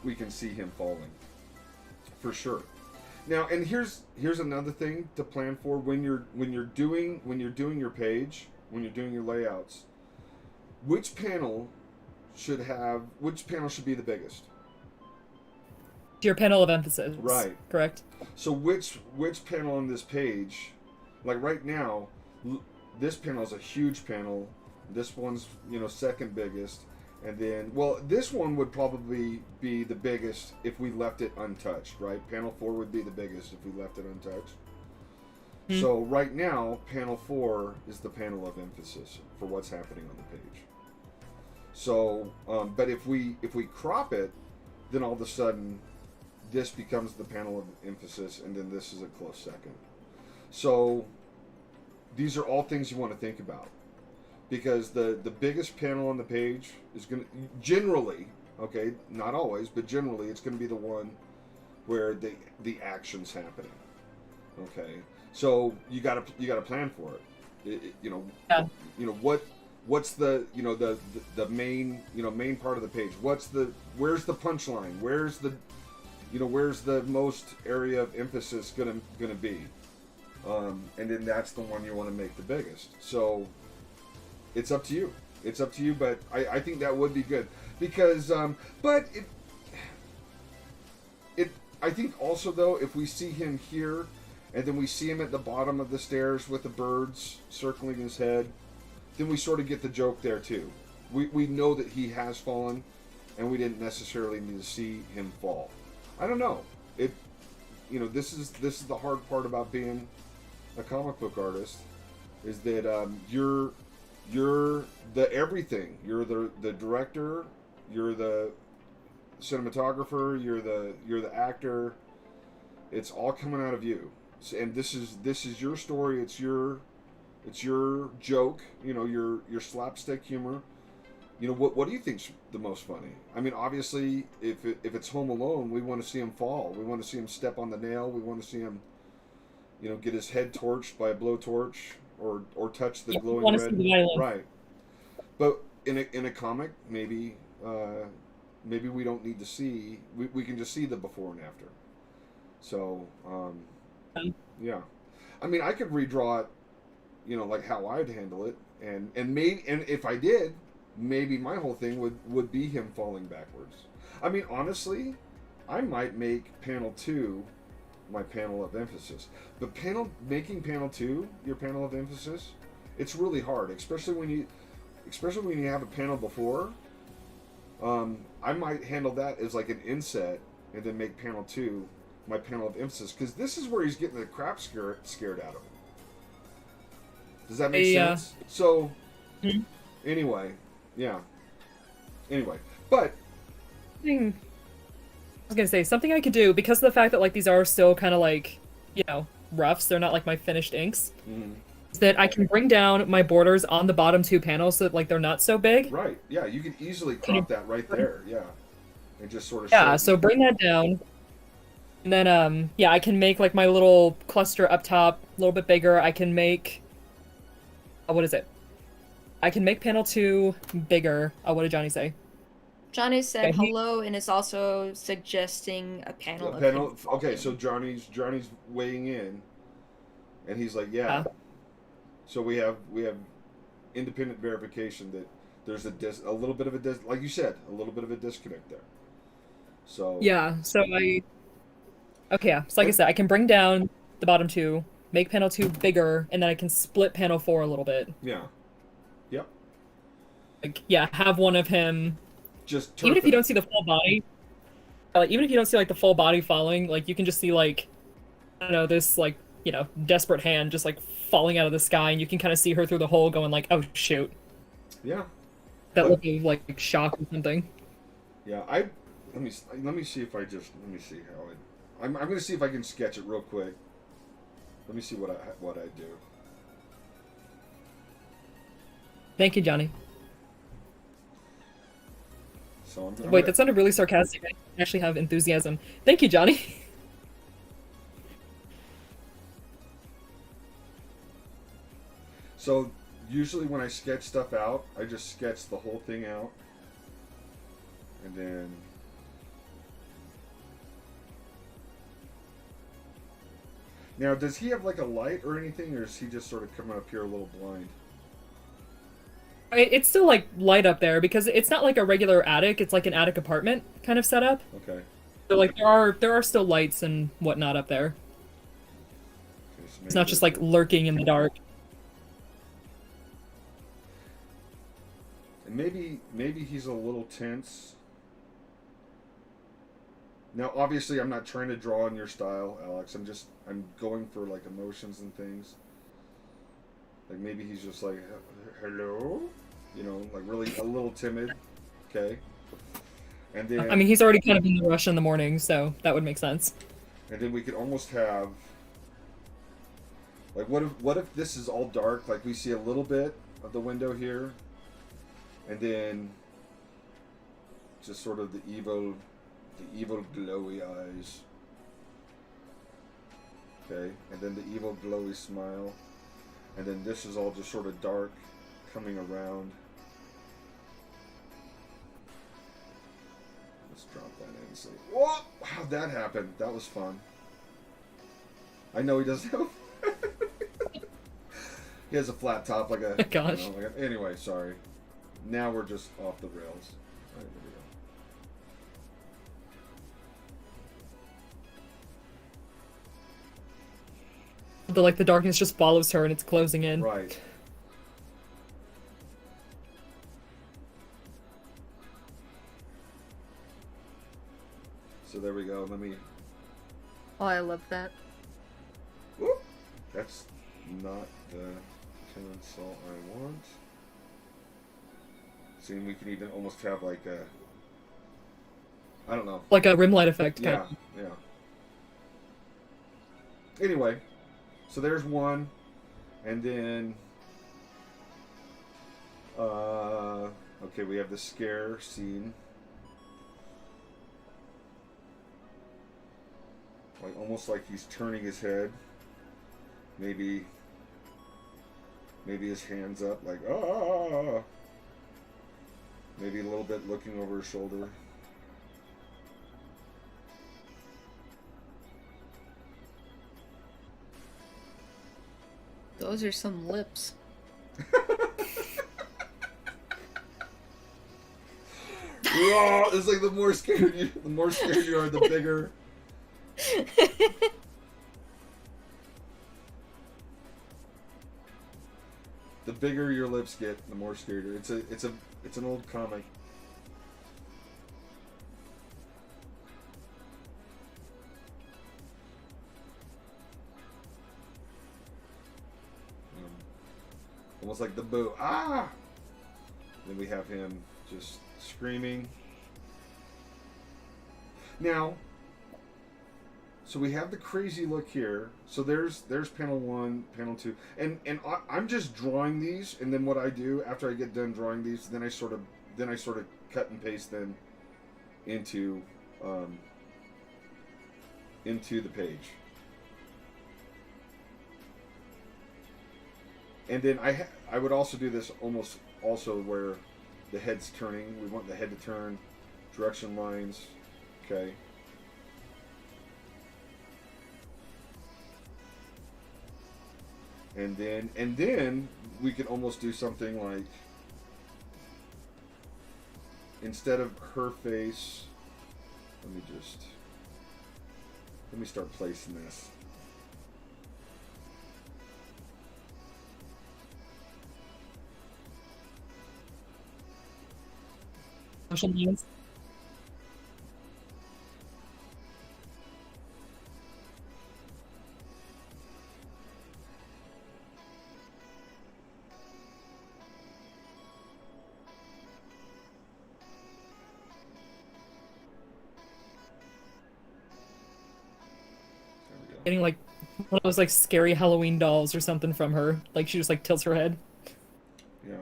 Speaker 1: him falling for sure. Now, and here's another thing to plan for when you're doing your page, when you're doing your layouts. Which panel should be the biggest?
Speaker 2: Your panel of emphasis.
Speaker 1: Right.
Speaker 2: Correct.
Speaker 1: So which panel on this page, like right now, this panel is a huge panel. This one's second biggest, and then this one would probably be the biggest if we left it untouched, right? Panel 4 would be the biggest if we left it untouched. Mm-hmm. So right now, panel 4 is the panel of emphasis for what's happening on the page. So, but if we crop it, then all of a sudden, this becomes the panel of emphasis, and then this is a close second. So, these are all things you want to think about, because the biggest panel on the page is going to generally, okay, not always, but generally, it's going to be the one where the action's happening. Okay, so you got to plan for it. What's the the main part of the page? Where's the punchline? Where's the most area of emphasis gonna be? And then that's the one you want to make the biggest. So it's up to you. It's up to you, but I think that would be good because but I think also though, if we see him here and then we see him at the bottom of the stairs with the birds circling his head, then we sort of get the joke there too. We know that he has fallen, and we didn't necessarily need to see him fall. I don't know. This is the hard part about being a comic book artist, is that you're the everything. You're the director. You're the cinematographer. You're the actor. It's all coming out of you, and this is your story. It's your joke, your slapstick humor. What do you think's the most funny? I mean, obviously, if it's Home Alone, we want to see him fall. We want to see him step on the nail. We want to see him, get his head torched by a blowtorch or touch the glowing red. Right. But in a comic, maybe we don't need to see. We can just see the before and after. So yeah, I mean, I could redraw it, like how I'd handle it, and if I did, maybe my whole thing would be him falling backwards. I mean, honestly, I might make panel 2 my panel of emphasis. But making panel 2 your panel of emphasis, it's really hard, especially when you have a panel before. I might handle that as like an inset, and then make panel 2 my panel of emphasis, because this is where he's getting the crap scared out of him. Does that make sense? So, anyway, yeah. Anyway, but
Speaker 2: I was gonna say something I could do, because of the fact that like these are still kind of like roughs. They're not like my finished inks. Is that I can bring down my borders on the bottom 2 panels so that like they're not so big.
Speaker 1: Right. Yeah, you can easily crop that right there. Yeah, and just sort of.
Speaker 2: Yeah. So bring that down. And then I can make like my little cluster up top a little bit bigger. I can make what is it? I can make panel 2 bigger. What did Johnny say?
Speaker 3: Johnny said hello and is also suggesting a panel.
Speaker 1: Okay, so Johnny's weighing in, and he's like, yeah. So we have independent verification that there's a little bit of a like you said, a little bit of a disconnect there. So
Speaker 2: yeah. So Okay, yeah. So like I said, I can bring down the bottom two, make panel 2 bigger, and then I can split panel 4 a little bit.
Speaker 1: Yeah. Yep.
Speaker 2: Like, yeah, have one of him.
Speaker 1: Just
Speaker 2: Even if
Speaker 1: turfing
Speaker 2: you
Speaker 1: it.
Speaker 2: don't see the full body, like even if you don't see like the full body falling, like you can just see like I don't know this like desperate hand just like falling out of the sky, and you can kind of see her through the hole, going like, "Oh shoot!"
Speaker 1: Yeah.
Speaker 2: That
Speaker 1: But
Speaker 2: look of like shock or something.
Speaker 1: yeah, let me see if I just let me see how it. I'm gonna see if I can sketch it real quick. Let me see what I do.
Speaker 2: Thank you, Johnny.
Speaker 1: So
Speaker 2: Wait, that sounded really sarcastic. I actually have enthusiasm. Thank you, Johnny.
Speaker 1: So usually when I sketch stuff out, I just sketch the whole thing out, and then now does he have like a light or anything, or is he just sort of coming up here a little blind?
Speaker 2: It's still like light up there because it's not like a regular attic. It's like an attic apartment kind of setup.
Speaker 1: Okay.
Speaker 2: So like there are still lights and whatnot up there.
Speaker 1: Okay, so
Speaker 2: It's
Speaker 1: maybe
Speaker 2: not just like lurking in the dark.
Speaker 1: and maybe he's a little tense. Now, obviously, I'm not trying to draw in your style, Alex. I'm going for like emotions and things. Like maybe he's just like, hello, like really a little timid. Okay, and then
Speaker 2: I mean, he's already kind of in the rush in the morning, so that would make sense.
Speaker 1: and then we could almost have like what if this is all dark? Like we see a little bit of the window here, and then just sort of the evil glowy eyes. Okay, and then the evil glowy smile. And then this is all just sort of dark coming around. Let's drop that in and see. Whoa! How'd that happen? That was fun. I know he doesn't have he has a flat top like a
Speaker 2: Gosh.
Speaker 1: Anyway, sorry. Now we're just off the rails. Alright, there we go.
Speaker 2: The darkness just follows her and it's closing in.
Speaker 1: Right. So there we go. Let me.
Speaker 3: Oh, I love that.
Speaker 1: Whoop. That's not the console I want. See, we can even almost have like a. I don't know.
Speaker 2: Like a rim light effect kind
Speaker 1: Yeah,
Speaker 2: of.
Speaker 1: yeah. Anyway, so there's one, and then. Okay, we have the scare scene. Like almost like he's turning his head. Maybe his hands up, like ah. Maybe a little bit looking over his shoulder.
Speaker 3: Those are some lips.
Speaker 1: It's like the more scared you are, the bigger. The bigger your lips get, the more scared you are. It's an old comic. Almost like the boo. Ah! Then we have him just screaming. Now, so we have the crazy look here. So there's panel 1, panel 2, and I'm just drawing these, and then what I do after I get done drawing these, then I sort of cut and paste them into the page. And then I would also do this almost also where the head's turning. We want the head to turn, direction lines, okay. And then we could almost do something like, instead of her face, let me just, Let me start placing this.
Speaker 2: Social means.
Speaker 1: There we go.
Speaker 2: Getting like one of those like scary Halloween dolls or something from her. Like she just like tilts her head.
Speaker 1: Yeah.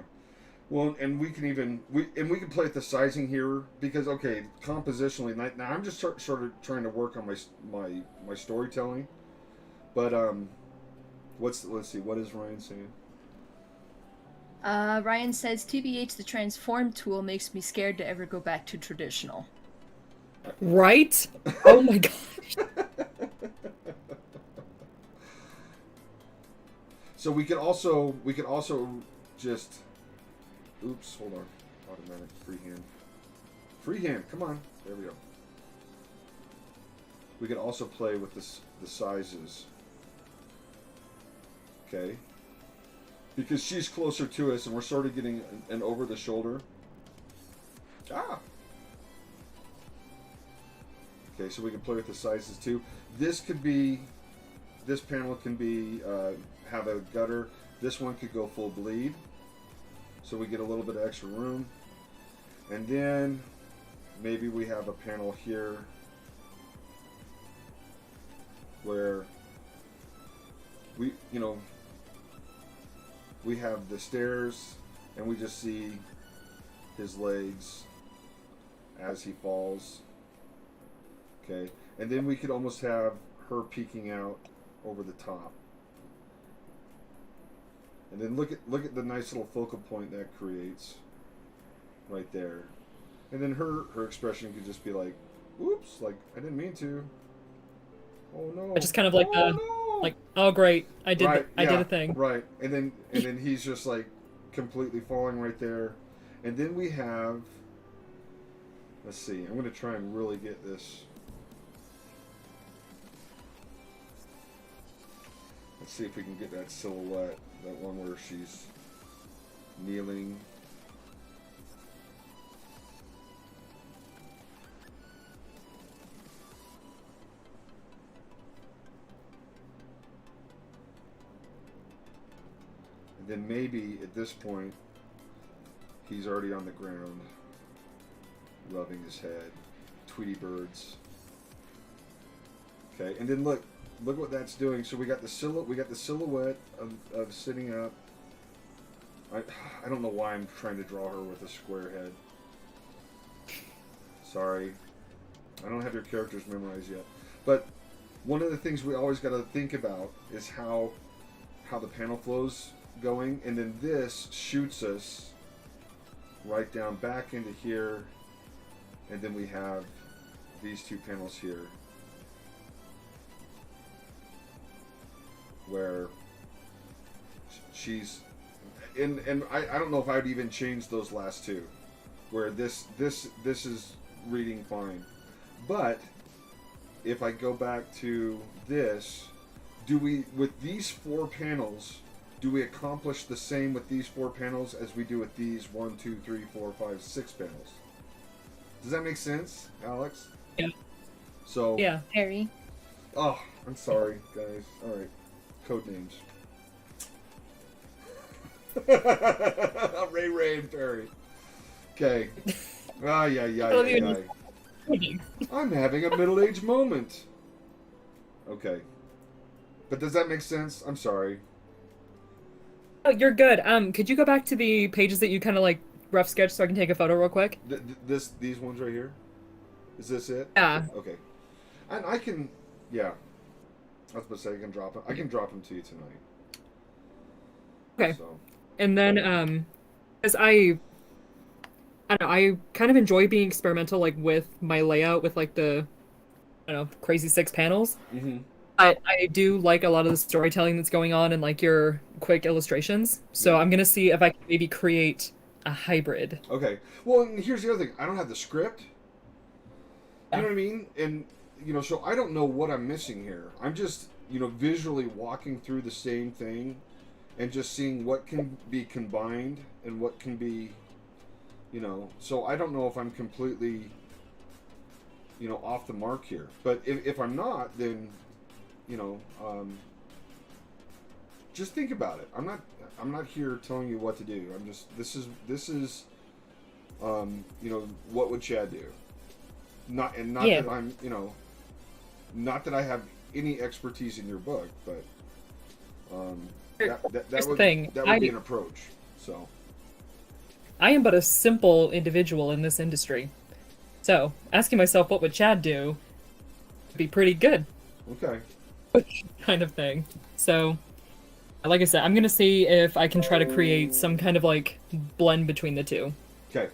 Speaker 1: Well, and we can play with the sizing here because okay, compositionally. Now I'm just sort of trying to work on my storytelling, but let's see, what is Ryan saying?
Speaker 3: Ryan says, TBH, the transform tool makes me scared to ever go back to traditional.
Speaker 2: Right? Oh my gosh.
Speaker 1: So we could also just, oops, hold on, automatic freehand, come on, there we go. We could also play with the sizes, okay, because she's closer to us and we're sort of getting an over the shoulder. Okay, so we can play with the sizes too. This panel can be have a gutter. This one could go full bleed, so we get a little bit of extra room. And then maybe we have a panel here where we have the stairs and we just see his legs as he falls. Okay, and then we could almost have her peeking out over the top. And then look at the nice little focal point that creates right there. And then her expression could just be like, oops, like I didn't mean to. Oh no.
Speaker 2: I just kind of like like, oh great, I did
Speaker 1: right,
Speaker 2: I did a thing.
Speaker 1: Right. And then he's just like completely falling right there. And then we have, let's see, I'm gonna try and really get this. Let's see if we can get that silhouette, that one where she's kneeling. And then maybe at this point, he's already on the ground, rubbing his head. Tweety birds. Okay, and then look what that's doing. So we got the silhouette of sitting up. I don't know why I'm trying to draw her with a square head. Sorry, I don't have your characters memorized yet. But one of the things we always got to think about is how the panel flow's going, and then this shoots us right down back into here, and then we have these two panels here where she's and I don't know if I'd even change those last two, where this is reading fine. But if I go back to this, do we, with these 4 panels, do we accomplish the same with these 4 panels as we do with these 1, 2, 3, 4, 5, 6 panels? Does that make sense, Alex?
Speaker 2: Yeah.
Speaker 1: So
Speaker 2: yeah,
Speaker 3: Harry.
Speaker 1: Oh, I'm sorry, guys. All right, code names. Ray and Perry. Okay. Yeah. I'm having a middle-aged moment. Okay. But does that make sense? I'm sorry.
Speaker 2: Oh, you're good. Could you go back to the pages that you kind of like rough sketch so I can take a photo real quick?
Speaker 1: These ones right here? Is this it?
Speaker 2: Yeah.
Speaker 1: Okay. And I can, yeah. I was about to say I can drop them. I can drop them to you tonight.
Speaker 2: Okay.
Speaker 1: So.
Speaker 2: And then, as I don't know, I kind of enjoy being experimental, like with my layout, with like the, I don't know, crazy 6 panels.
Speaker 1: Mm-hmm.
Speaker 2: But I do like a lot of the storytelling that's going on and like your quick illustrations. So
Speaker 1: Yeah.
Speaker 2: I'm gonna see if I can maybe create a hybrid.
Speaker 1: Okay. Well, and here's the other thing. I don't have the script. You
Speaker 2: Yeah.
Speaker 1: know what I mean? And so I don't know what I'm missing here. I'm just, visually walking through the same thing and just seeing what can be combined and what can be, so I don't know if I'm completely, off the mark here. But if I'm not, then, just think about it. I'm not here telling you what to do. I'm just, this is, what would Chad do? Not
Speaker 2: Yeah.
Speaker 1: that I'm, not that I have any expertise in your book, but
Speaker 2: Here's the
Speaker 1: that would
Speaker 2: thing.
Speaker 1: be an approach. So
Speaker 2: I am but a simple individual in this industry. So, asking myself what would Chad do would be pretty good.
Speaker 1: okay,
Speaker 2: Kind of thing. So, like I said, I'm gonna see if I can try to create some kind of like blend between the two.
Speaker 1: okay,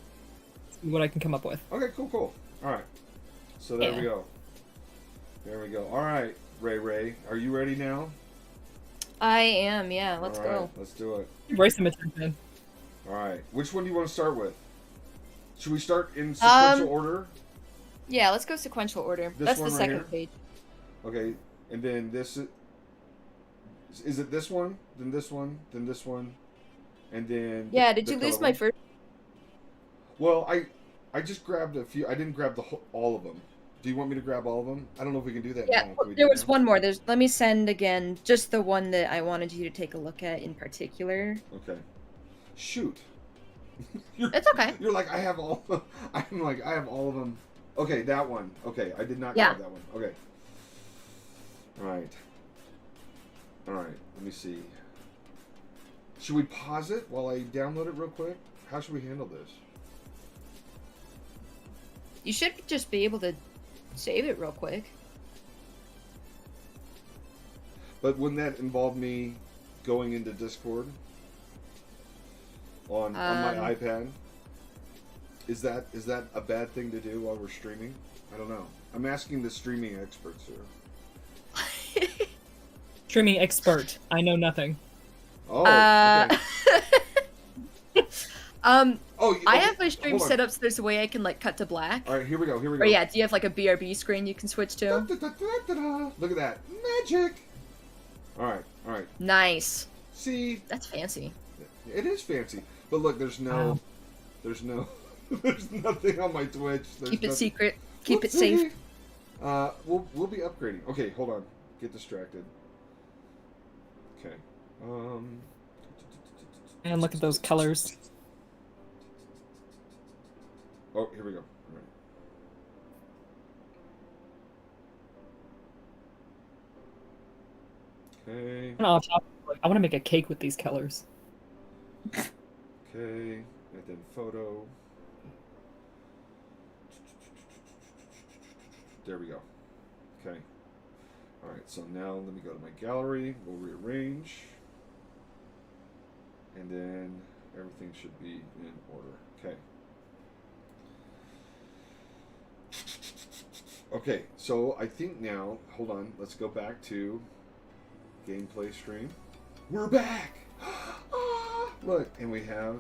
Speaker 2: See what I can come up with.
Speaker 1: okay, cool. All right, so there
Speaker 2: Yeah.
Speaker 1: we go. There we go. All right, Ray, are you ready now?
Speaker 3: I am, yeah. Let's
Speaker 1: All right,
Speaker 3: go.
Speaker 1: let's do it.
Speaker 2: Embrace some attention.
Speaker 1: All right, which one do you want to start with? Should we start in sequential order?
Speaker 3: Yeah, let's go sequential order.
Speaker 1: This
Speaker 3: That's
Speaker 1: one
Speaker 3: the
Speaker 1: right
Speaker 3: second
Speaker 1: here?
Speaker 3: page.
Speaker 1: Okay, and then this is it this one, then this one, then this one, and then
Speaker 3: Yeah,
Speaker 1: the
Speaker 3: did you
Speaker 1: color
Speaker 3: lose my
Speaker 1: one?
Speaker 3: first?
Speaker 1: Well, I just grabbed a few. I didn't grab all of them. Do you want me to grab all of them? I don't know if we can do that
Speaker 3: Yeah,
Speaker 1: now. Can we do
Speaker 3: there
Speaker 1: it
Speaker 3: was
Speaker 1: now?
Speaker 3: one more. Let me send again just the one that I wanted you to take a look at in particular.
Speaker 1: Okay. Shoot.
Speaker 3: It's okay.
Speaker 1: You're like, I have all. I'm like, I have all of them. Okay, that one. Okay, I did not
Speaker 3: Yeah.
Speaker 1: grab that one. Okay. All right. All right. Let me see. Should we pause it while I download it real quick? How should we handle this?
Speaker 3: You should just be able to save it real quick.
Speaker 1: But wouldn't that involve me going into Discord on my iPad? Is that a bad thing to do while we're streaming? I don't know. I'm asking the streaming experts here.
Speaker 2: Streaming expert. I know nothing.
Speaker 1: Oh, okay. Oh,
Speaker 3: I
Speaker 1: okay,
Speaker 3: have my stream
Speaker 1: hold on.
Speaker 3: set up so there's a way I can like cut to black.
Speaker 1: All right, here we go.
Speaker 3: Or yeah, do you have like a BRB screen you can switch to?
Speaker 1: Da-da-da-da-da-da. Look at that magic. All right.
Speaker 3: Nice.
Speaker 1: See,
Speaker 3: That's fancy.
Speaker 1: it is fancy, but look, there's
Speaker 2: Wow.
Speaker 1: there's nothing on my Twitch. There's
Speaker 3: Keep it
Speaker 1: nothing-
Speaker 3: secret. Keep it
Speaker 1: Whoopsie.
Speaker 3: safe.
Speaker 1: We'll be upgrading. Okay, hold on. Get distracted. Okay.
Speaker 2: And look at those colors.
Speaker 1: Oh, here we go. All right. Okay.
Speaker 2: And on top, like, I want to make a cake with these colors.
Speaker 1: Okay. And then photo. There we go. Okay. All right. So now let me go to my gallery. We'll rearrange. And then everything should be in order. Okay. Okay, so I think now, hold on, let's go back to gameplay stream. We're back! Ah, look, and we have...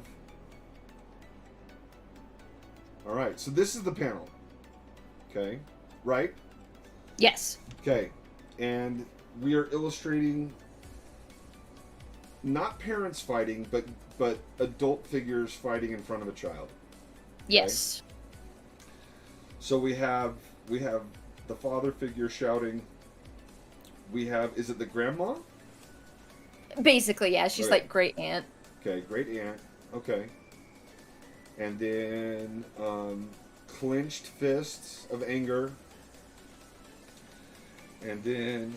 Speaker 1: Alright, so this is the panel. Okay, right?
Speaker 3: Yes.
Speaker 1: Okay, and we are illustrating not parents fighting, but adult figures fighting in front of a child.
Speaker 3: Yes.
Speaker 1: So we have the father figure shouting. We have, is it the grandma?
Speaker 3: Basically, yeah. She's
Speaker 1: Okay.
Speaker 3: like great aunt.
Speaker 1: Okay, great aunt. Okay. And then clenched fists of anger. And then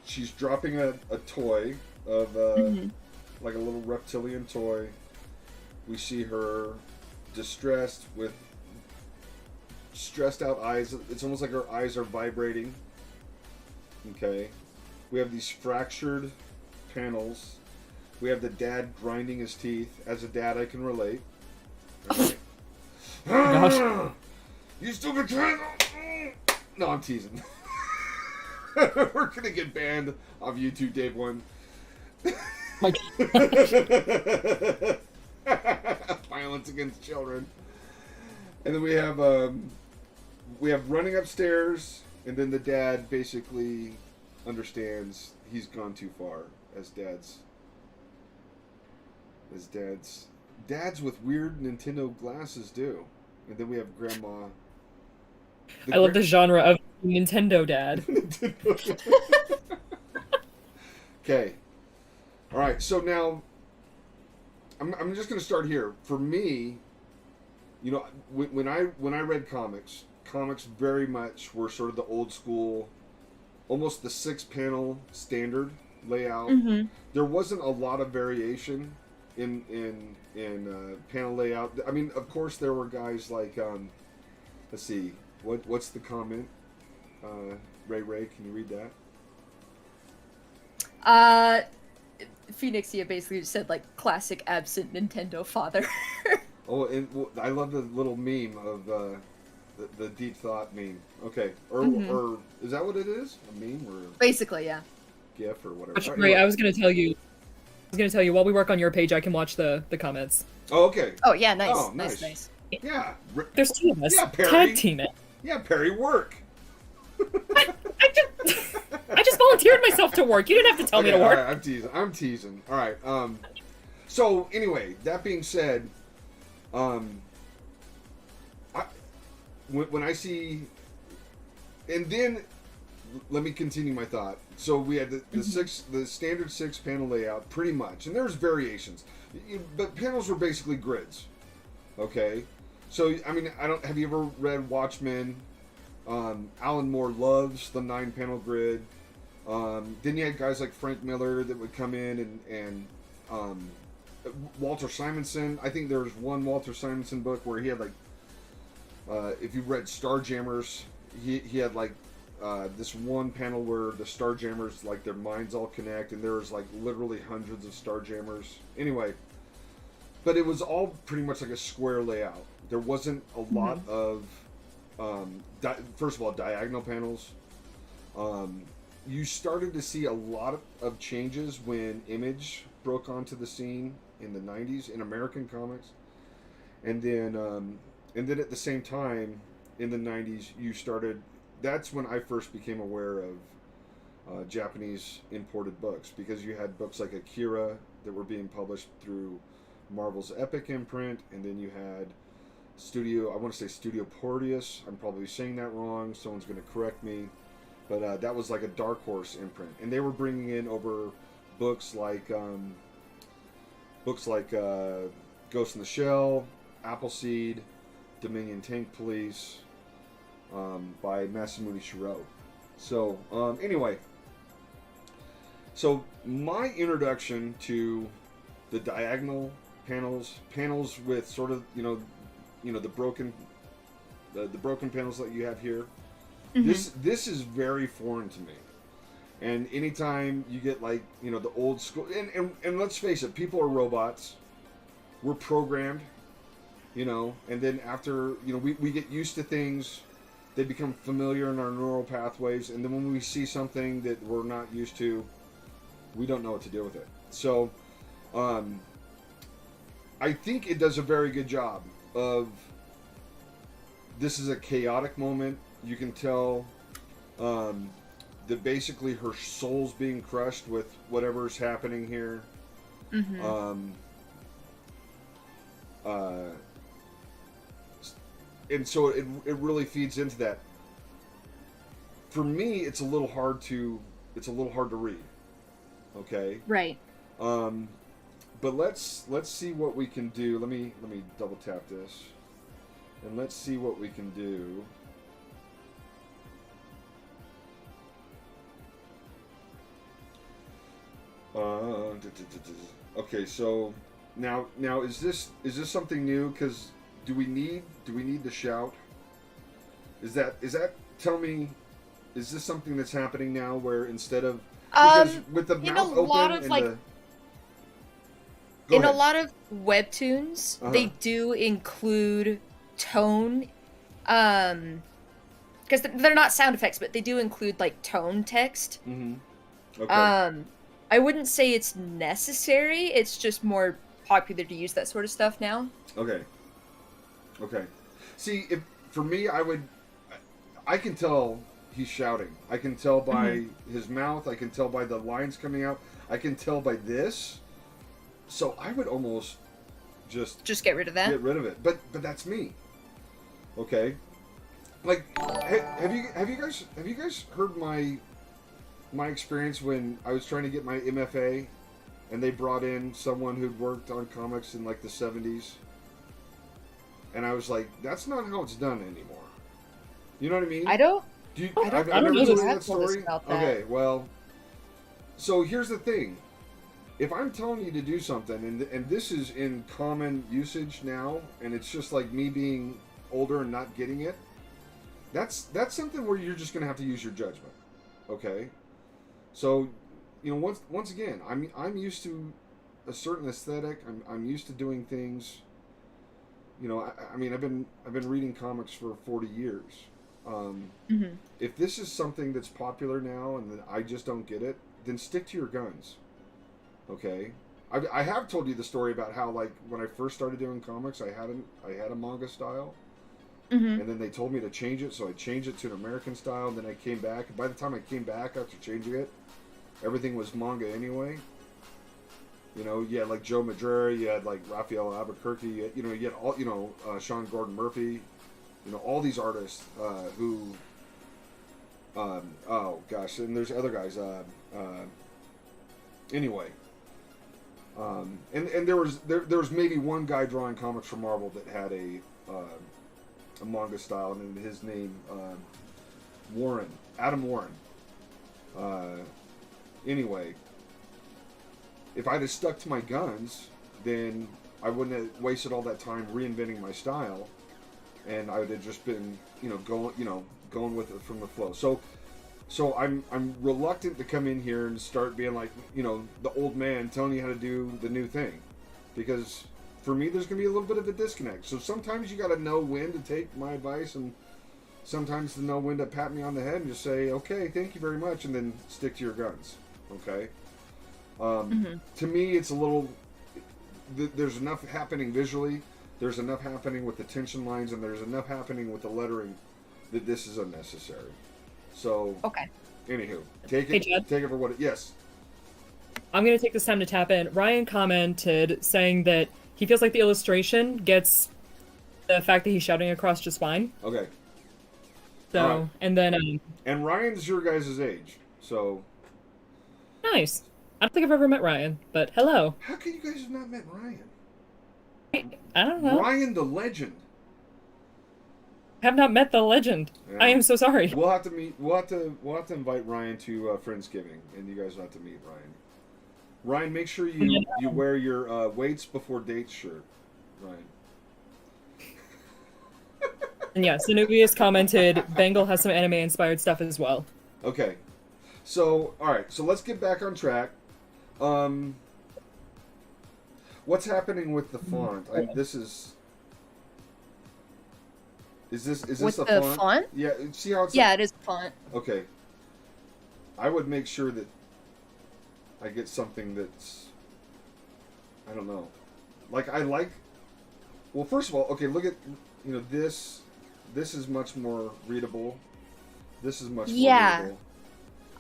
Speaker 1: she's dropping a toy of like a little reptilian toy. We see her distressed with stressed out eyes. It's almost like her eyes are vibrating. Okay. We have these fractured panels. We have the dad grinding his teeth. As a dad, I can relate. Okay.
Speaker 2: Gosh.
Speaker 1: You stupid kid! No, I'm teasing. We're gonna get banned off YouTube, Dave One.
Speaker 2: Like,
Speaker 1: Violence against children. And then we have running upstairs, and then the dad basically understands he's gone too far, as dads with weird Nintendo glasses do. And then we have grandma.
Speaker 2: I love the genre of Nintendo dad.
Speaker 1: Okay. All right. So now, I'm just gonna start here. For me, you know, when I read comics very much were sort of the old school, almost the 6-panel standard layout.
Speaker 3: Mm-hmm.
Speaker 1: There wasn't a lot of variation in panel layout. I mean, of course, there were guys like let's see, what's the comment? Ray, can you read that?
Speaker 3: Phoenixia basically just said like classic absent Nintendo father.
Speaker 1: Oh, and I love the little meme of the deep thought meme. Okay, or is that what it is? A meme or
Speaker 3: Basically, yeah.
Speaker 1: GIF or whatever.
Speaker 2: Which,
Speaker 1: All
Speaker 2: Ray, I was gonna tell you. While we work on your page, I can watch the comments.
Speaker 1: Oh, okay.
Speaker 3: Oh yeah, nice.
Speaker 1: Oh,
Speaker 3: nice.
Speaker 1: Yeah.
Speaker 2: There's 2 of us.
Speaker 1: Yeah, Perry.
Speaker 2: Tag team it.
Speaker 1: Yeah, Perry, work.
Speaker 2: I just volunteered myself to work. You didn't have to tell me to work.
Speaker 1: All right, I'm teasing. All right. So anyway, that being said, when I see, and then let me continue my thought. So we had the standard 6-panel layout, pretty much, and there's variations, but panels were basically grids. Okay, so I mean, have you ever read Watchmen? Alan Moore loves the 9-panel grid. Then you had guys like Frank Miller that would come in and Walter Simonson. I think there was one Walter Simonson book where he had like, if you read Starjammers, he had like this one panel where the Starjammers, like their minds all connect, and there was like literally hundreds of Starjammers. Anyway, but it was all pretty much like a square layout. There wasn't a lot of first of all, diagonal panels. You started to see a lot of changes when Image broke onto the scene in the 90s in American comics. And then at the same time, in the 90s, that's when I first became aware of Japanese imported books, because you had books like Akira that were being published through Marvel's Epic imprint, and then you had I want to say Studio Porteous. I'm probably saying that wrong. Someone's going to correct me. But that was like a Dark Horse imprint. And they were bringing in over books like Ghost in the Shell, Appleseed, Dominion Tank Police, by Masamune Shirow. So, anyway. So, my introduction to the diagonal panels with sort of, the broken panels that you have here. Mm-hmm. This is very foreign to me. And anytime you get like, the old school, and let's face it, people are robots. We're programmed, and then after, we get used to things, they become familiar in our neural pathways, and then when we see something that we're not used to, we don't know what to do with it. So, I think it does a very good job of, this is a chaotic moment. You can tell that basically her soul's being crushed with whatever's happening here. Mm-hmm. And so it really feeds into that. For me, it's a little hard to read. Okay.
Speaker 3: Right.
Speaker 1: But let's see what we can do. Let me double tap this, and let's see what we can do. Okay, so now is this something new? Because do we need the shout? Is that tell me, is this something that's happening now where instead of, because with the mouth open
Speaker 3: lot of,
Speaker 1: and
Speaker 3: like,
Speaker 1: in
Speaker 3: a lot of webtoons, they do include tone, because they're not sound effects, but they do include like tone text.
Speaker 1: Mm-hmm. Okay.
Speaker 3: I wouldn't say it's necessary. It's just more popular to use that sort of stuff now.
Speaker 1: Okay. See, if for me, I can tell he's shouting. I can tell by his mouth. I can tell by the lines coming out. I can tell by this. So I would almost just
Speaker 3: get rid of that.
Speaker 1: get rid of it. But that's me. Okay. Like, have you guys heard my experience when I was trying to get my MFA, and they brought in someone who'd worked on comics in like the 70s, and I was like, that's not how it's done anymore. You know what I mean?
Speaker 3: I don't.
Speaker 1: I've
Speaker 3: I don't
Speaker 1: never
Speaker 3: know
Speaker 1: told
Speaker 3: who
Speaker 1: you
Speaker 3: has told us about that.
Speaker 1: Okay, well, so here's the thing. If I'm telling you to do something, and this is in common usage now, and it's just like me being older and not getting it, that's something where you're just going to have to use your judgment. Okay? So, you know, once again, I'm used to a certain aesthetic. I'm used to doing things. You know, I mean, I've been reading comics for 40 years. If this is something that's popular now and I just don't get it, then stick to your guns. Okay? I have told you the story about how, like, when I first started doing comics, I had a manga style. And then they told me to change it, so I changed it to an American style. And then I came back. By the time I came back after changing it, everything was manga anyway. You know, you had like Joe Madureira, you had like Raphael Albuquerque, you had all, Sean Gordon Murphy, you know, all these artists who, oh gosh, and there's other guys. Anyway, and there was maybe one guy drawing comics for Marvel that had a manga style, and his name Adam Warren. Anyway, if I'd have stuck to my guns, then I wouldn't have wasted all that time reinventing my style, and I would have just been, going with it from the flow. So I'm reluctant to come in here and start being like, the old man telling you how to do the new thing, because for me there's gonna be a little bit of a disconnect. So sometimes you got to know when to take my advice, and sometimes to know when to pat me on the head and just say, okay, thank you very much, and then stick to your guns. Okay. To me, it's a little. There's enough happening visually. There's enough happening with the tension lines, and there's enough happening with the lettering that this is unnecessary. So,
Speaker 3: okay.
Speaker 1: Anywho, take it for what it. Yes.
Speaker 2: I'm gonna take this time to tap in. Ryan commented saying that he feels like the illustration gets the fact that he's shouting across just fine.
Speaker 1: Okay.
Speaker 2: So, and then.
Speaker 1: And Ryan's your guys' age, so.
Speaker 2: Nice. I don't think I've ever met Ryan, but hello.
Speaker 1: How can you guys have not met Ryan?
Speaker 2: I don't know.
Speaker 1: Ryan the legend.
Speaker 2: Have not met the legend.
Speaker 1: Yeah.
Speaker 2: I am so sorry.
Speaker 1: We'll have to meet. We'll have to invite Ryan to Friendsgiving, and you guys will have to meet Ryan. Ryan, make sure you wear your weights before dates shirt, Ryan.
Speaker 2: And yeah, Zenubius commented, Bengal has some anime-inspired stuff as well.
Speaker 1: Okay. So, alright, so let's get back on track. What's happening with the font? This is this
Speaker 3: with
Speaker 1: a
Speaker 3: the
Speaker 1: font?
Speaker 3: font?
Speaker 1: Yeah, see how it's
Speaker 3: it is a font.
Speaker 1: Okay. I would make sure that I get something that's, I don't know. Well, first of all, okay, look at, this is much more readable. This is much more readable.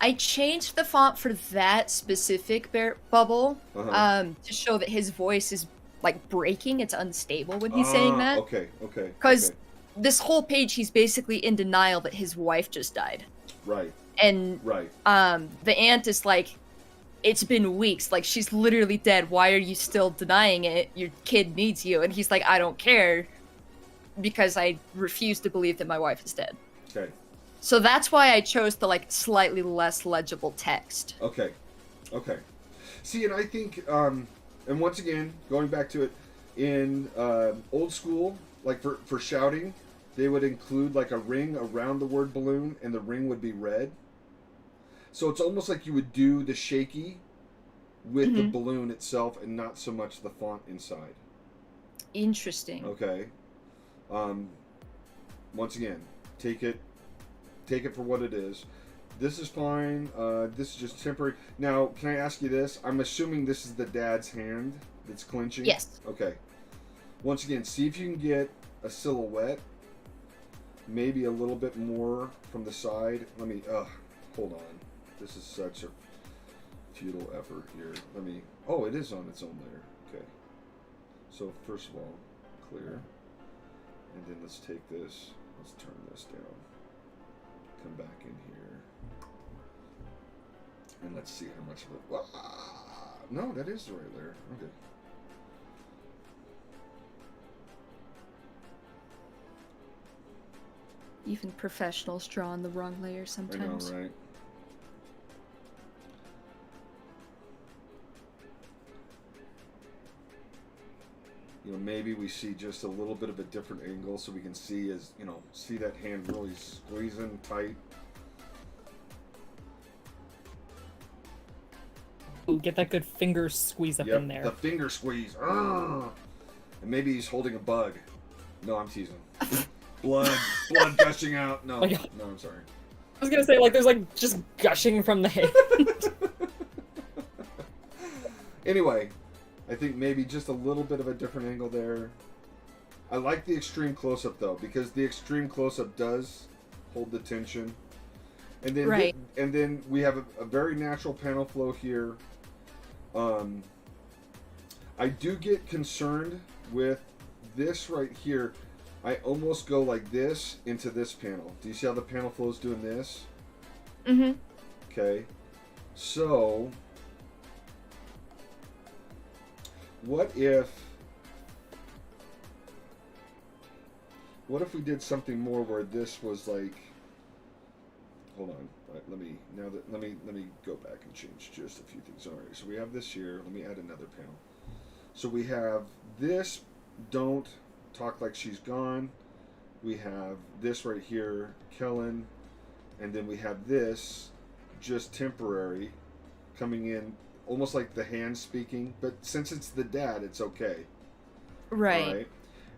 Speaker 3: I changed the font for that specific bubble to show that his voice is like breaking. It's unstable when he's saying that.
Speaker 1: Okay.
Speaker 3: Because this whole page, he's basically in denial that his wife just died.
Speaker 1: Right.
Speaker 3: And the aunt is like, it's been weeks. Like, she's literally dead. Why are you still denying it? Your kid needs you. And he's like, I don't care because I refuse to believe that my wife is dead.
Speaker 1: Okay.
Speaker 3: So that's why I chose the slightly less legible text.
Speaker 1: Okay. See, and I think, and once again, going back to it, in old school, like for shouting, they would include like a ring around the word balloon, and the ring would be red. So it's almost like you would do the shaky with the balloon itself, and not so much the font inside.
Speaker 3: Interesting.
Speaker 1: Okay. Once again, take it for what it is. This is fine. This is just temporary. Now, can I ask you this? I'm assuming this is the dad's hand that's clenching?
Speaker 3: Yes.
Speaker 1: Okay. Once again, see if you can get a silhouette maybe a little bit more from the side. Let me, hold on. This is such a futile effort here. Let me, oh, it is on its own layer. Okay. So first of all, clear. And then let's take this, let's turn this down. Come back in here. And let's see how much of it, no, that is the right layer. Okay.
Speaker 3: Even professionals draw on the wrong layer sometimes.
Speaker 1: I know, right? You know, maybe we see just a little bit of a different angle so we can see see that hand really squeezing tight.
Speaker 2: Ooh, get that good finger squeeze up in there.
Speaker 1: The finger squeeze. And maybe he's holding a bug. No, I'm teasing. blood gushing out. No,
Speaker 2: no,
Speaker 1: I'm sorry.
Speaker 2: I was gonna say, like, there's like just gushing from the hand.
Speaker 1: Anyway, I think maybe just a little bit of a different angle there. I like the extreme close-up though, because the extreme close-up does hold the tension. And then,
Speaker 3: right.
Speaker 1: And then we have a very natural panel flow here. I do get concerned with this right here. I almost go like this into this panel. Do you see how the panel flow is doing this?
Speaker 3: Mm-hmm.
Speaker 1: Okay. So, what if we did something more where this was like, hold on. Right, let me go back and change just a few things. All right, so we have this here. Let me add another panel. So we have this, don't talk like she's gone. We have this right here, Kellen, and then we have this, just temporary, coming in almost like the hand speaking, but since it's the dad, it's okay.
Speaker 3: Right.
Speaker 1: All right.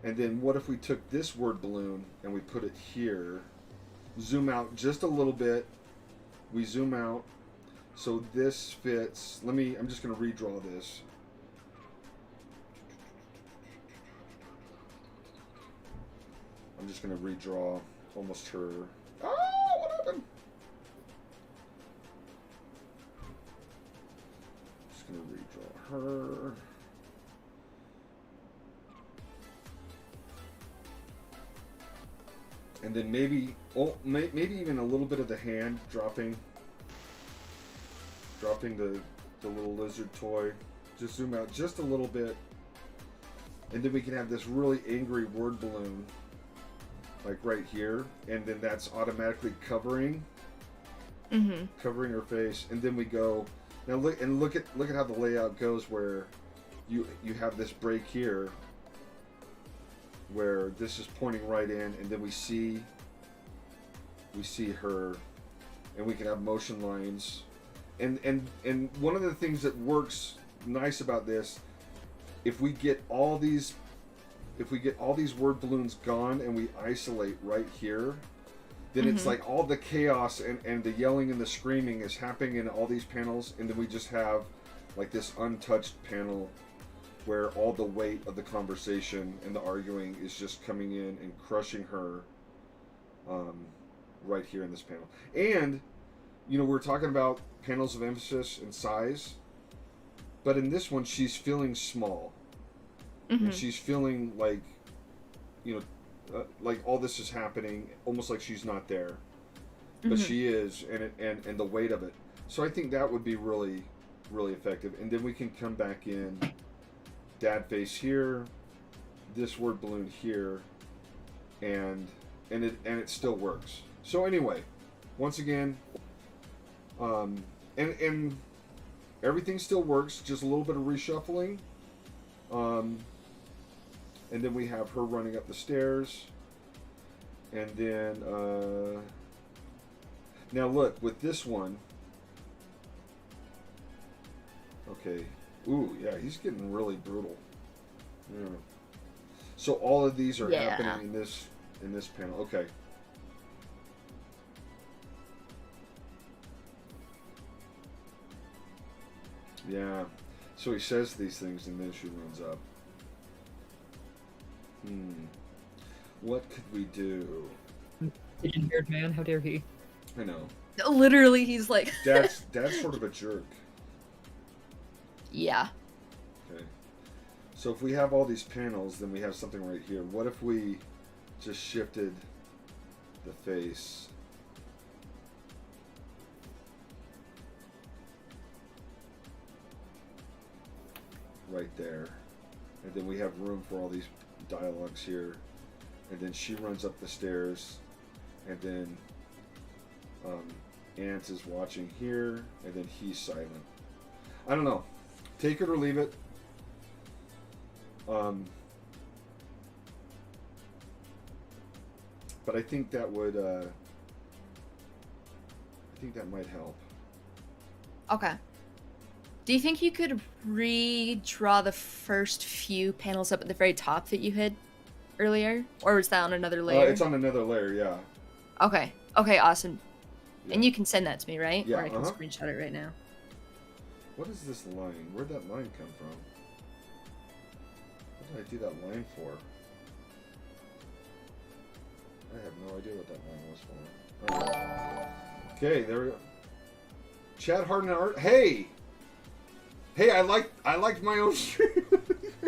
Speaker 1: And then what if we took this word balloon and we put it here, zoom out just a little bit. We zoom out, so this fits. I'm just going to redraw this. I'm just going to redraw almost her. Oh, what happened? Just going to redraw her. And then maybe even a little bit of the hand dropping the little lizard toy. Just zoom out just a little bit. And then we can have this really angry word balloon, like right here. And then that's automatically covering her face. And then we go, now look at how the layout goes, where you have this break here, where this is pointing right in, and then we see her, and we can have motion lines, and one of the things that works nice about this, if we get all these word balloons gone and we isolate right here, then it's like all the chaos and the yelling and the screaming is happening in all these panels, and then we just have like this untouched panel where all the weight of the conversation and the arguing is just coming in and crushing her right here in this panel. And, we're talking about panels of emphasis and size, but in this one, she's feeling small. And she's feeling like, like all this is happening, almost like she's not there. But she is, and the weight of it. So I think that would be really, really effective. And then we can come back in, dad face here, this word balloon here, and it still works. So anyway, once again, and everything still works, just a little bit of reshuffling, and then we have her running up the stairs, and then now look with this one. Okay. Ooh, yeah, he's getting really brutal. Yeah. So all of these are happening in this panel. Okay. Yeah. So he says these things and then she runs up. What could we do?
Speaker 2: pigeon-haired man. How dare he?
Speaker 1: I know.
Speaker 3: Literally, he's like...
Speaker 1: Dad's sort of a jerk.
Speaker 3: Yeah.
Speaker 1: Okay. So if we have all these panels, then we have something right here. What if we just shifted the face? Right there. And then we have room for all these dialogues here. And then she runs up the stairs. And then Ant is watching here. And then he's silent. I don't know. Take it or leave it. But I think that would, I think that might help.
Speaker 3: Okay. Do you think you could redraw the first few panels up at the very top that you hid earlier? Or was that on another layer?
Speaker 1: It's on another layer, yeah.
Speaker 3: Okay. Okay, awesome.
Speaker 1: Yeah.
Speaker 3: And you can send that to me, right?
Speaker 1: Yeah,
Speaker 3: Or I can screenshot it right now.
Speaker 1: What is this line? Where'd that line come from? What did I do that line for? I have no idea what that line was for. Alright. Okay, there we go. Chad Harden art. Hey! Hey, I liked my own stream.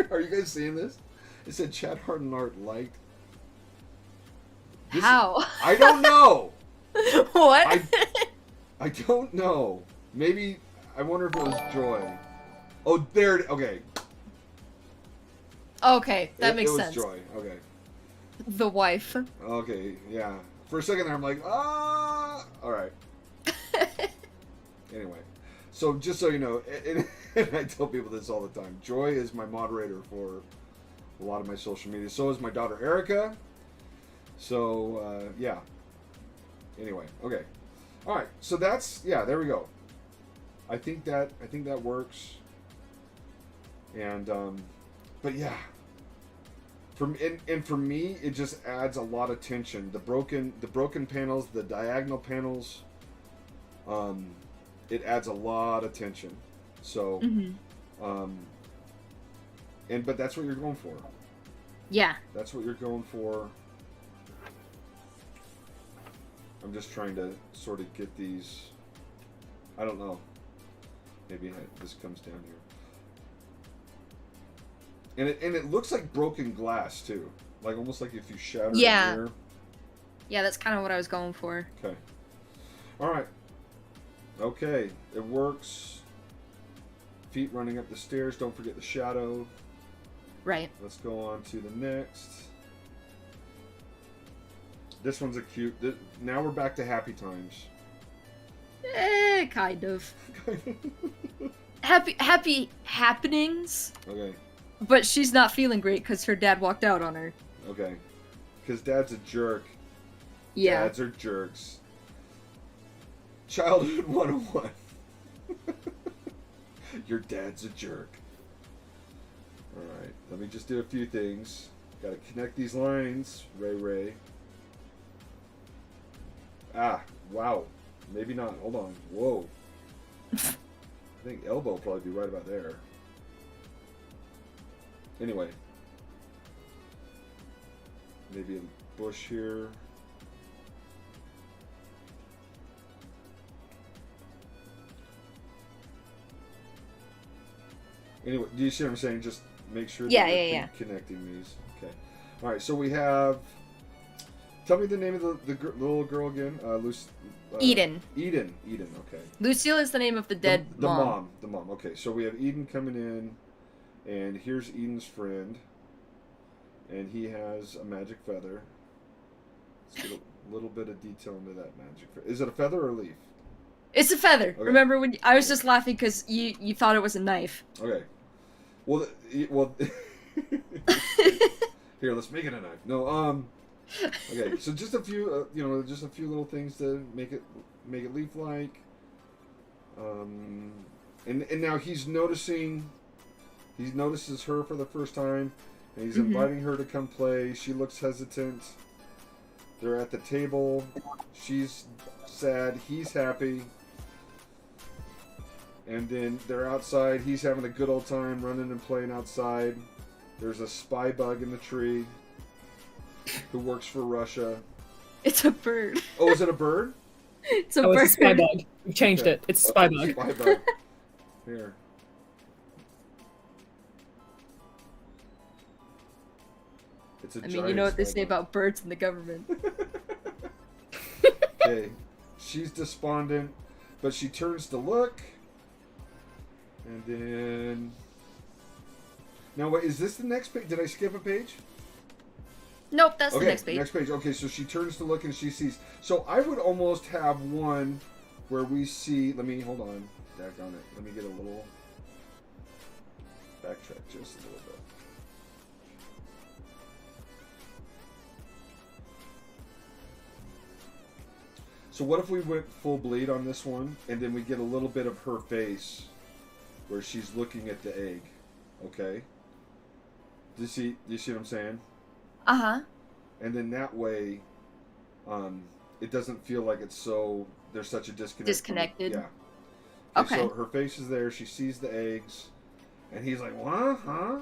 Speaker 1: Are you guys seeing this? It said Chad Harden art liked.
Speaker 3: How?
Speaker 1: I don't know.
Speaker 3: What?
Speaker 1: I don't know. Maybe I wonder if it was Joy. Oh, there. Okay.
Speaker 3: Okay, that makes
Speaker 1: it was
Speaker 3: sense.
Speaker 1: Joy. Okay.
Speaker 3: The wife.
Speaker 1: Okay. Yeah. For a second there, I'm like, ah. All right. Anyway, so just so you know, and I tell people this all the time. Joy is my moderator for a lot of my social media. So is my daughter Erica. So yeah. Anyway, okay. All right. So that's there we go. I think that works. And but yeah. For me, it just adds a lot of tension. The broken panels, the diagonal panels. It adds a lot of tension. So, but that's what you're going for.
Speaker 3: Yeah.
Speaker 1: That's what you're going for. I'm just trying to sort of get these. I don't know. Maybe this comes down here. And it looks like broken glass too, like almost like if you shattered a mirror.
Speaker 3: Yeah, that's kind of what I was going for.
Speaker 1: Okay. All right. Okay, it works. Feet running up the stairs. Don't forget the shadow.
Speaker 3: Right.
Speaker 1: Let's go on to the next. This one's a cute. Now we're back to happy times.
Speaker 3: Kind of. Happy happenings.
Speaker 1: Okay.
Speaker 3: But she's not feeling great because her dad walked out on her.
Speaker 1: Okay. Because Dad's a jerk.
Speaker 3: Yeah.
Speaker 1: Dads are jerks. Childhood 101. Your dad's a jerk. Alright, let me just do a few things. Gotta connect these lines, Ray. Ah, wow. Maybe not. Hold on. Whoa. I think elbow will probably be right about there. Anyway. Maybe a bush here. Anyway, do you see what I'm saying? Just make sure that you're connecting these. Okay. All right. So we have. Tell me the name of the little girl again.
Speaker 3: Eden.
Speaker 1: Eden. Okay.
Speaker 3: Lucille is the name of the dead mom.
Speaker 1: The mom. Okay. So we have Eden coming in, and here's Eden's friend, and he has a magic feather. Let's get a little bit of detail into that magic feather. Is it a feather or a leaf?
Speaker 3: It's a feather. Okay. Remember when I was just laughing because you thought it was a knife.
Speaker 1: Okay. Well. Here, let's make it a knife. No. Okay. So just a few, just a few little things to make it leaf-like. And now he notices her for the first time, and he's inviting her to come play. She looks hesitant. They're at the table. She's sad. He's happy. And then they're outside. He's having a good old time running and playing outside. There's a spy bug in the tree who works for Russia.
Speaker 3: It's a bird.
Speaker 1: Oh, is it a bird?
Speaker 3: It's a
Speaker 2: Oh,
Speaker 3: bird.
Speaker 2: it's a spy bug. We've changed
Speaker 1: Okay.
Speaker 2: it. It's a spy bug.
Speaker 1: Spy bug. Here. It's a
Speaker 3: I mean, you know what they say about birds in the government.
Speaker 1: Okay. She's despondent, but she turns to look. And then... Now, wait, is this the next page? Did I skip a page?
Speaker 3: Nope, that's
Speaker 1: Okay,
Speaker 3: the next page.
Speaker 1: next page. Okay, so she turns to look and she sees... So I would almost have one where we see... Let me... Hold on. Daggone it. Let me get a little... Backtrack just a little bit. So what if we went full bleed on this one, and then we get a little bit of her face where she's looking at the egg, okay? Do you see what I'm saying?
Speaker 3: Uh-huh.
Speaker 1: And then that way, it doesn't feel like it's so, there's such a disconnect.
Speaker 3: Disconnected?
Speaker 1: Yeah.
Speaker 3: Okay.
Speaker 1: So her face is there, she sees the eggs, and he's like, what, huh?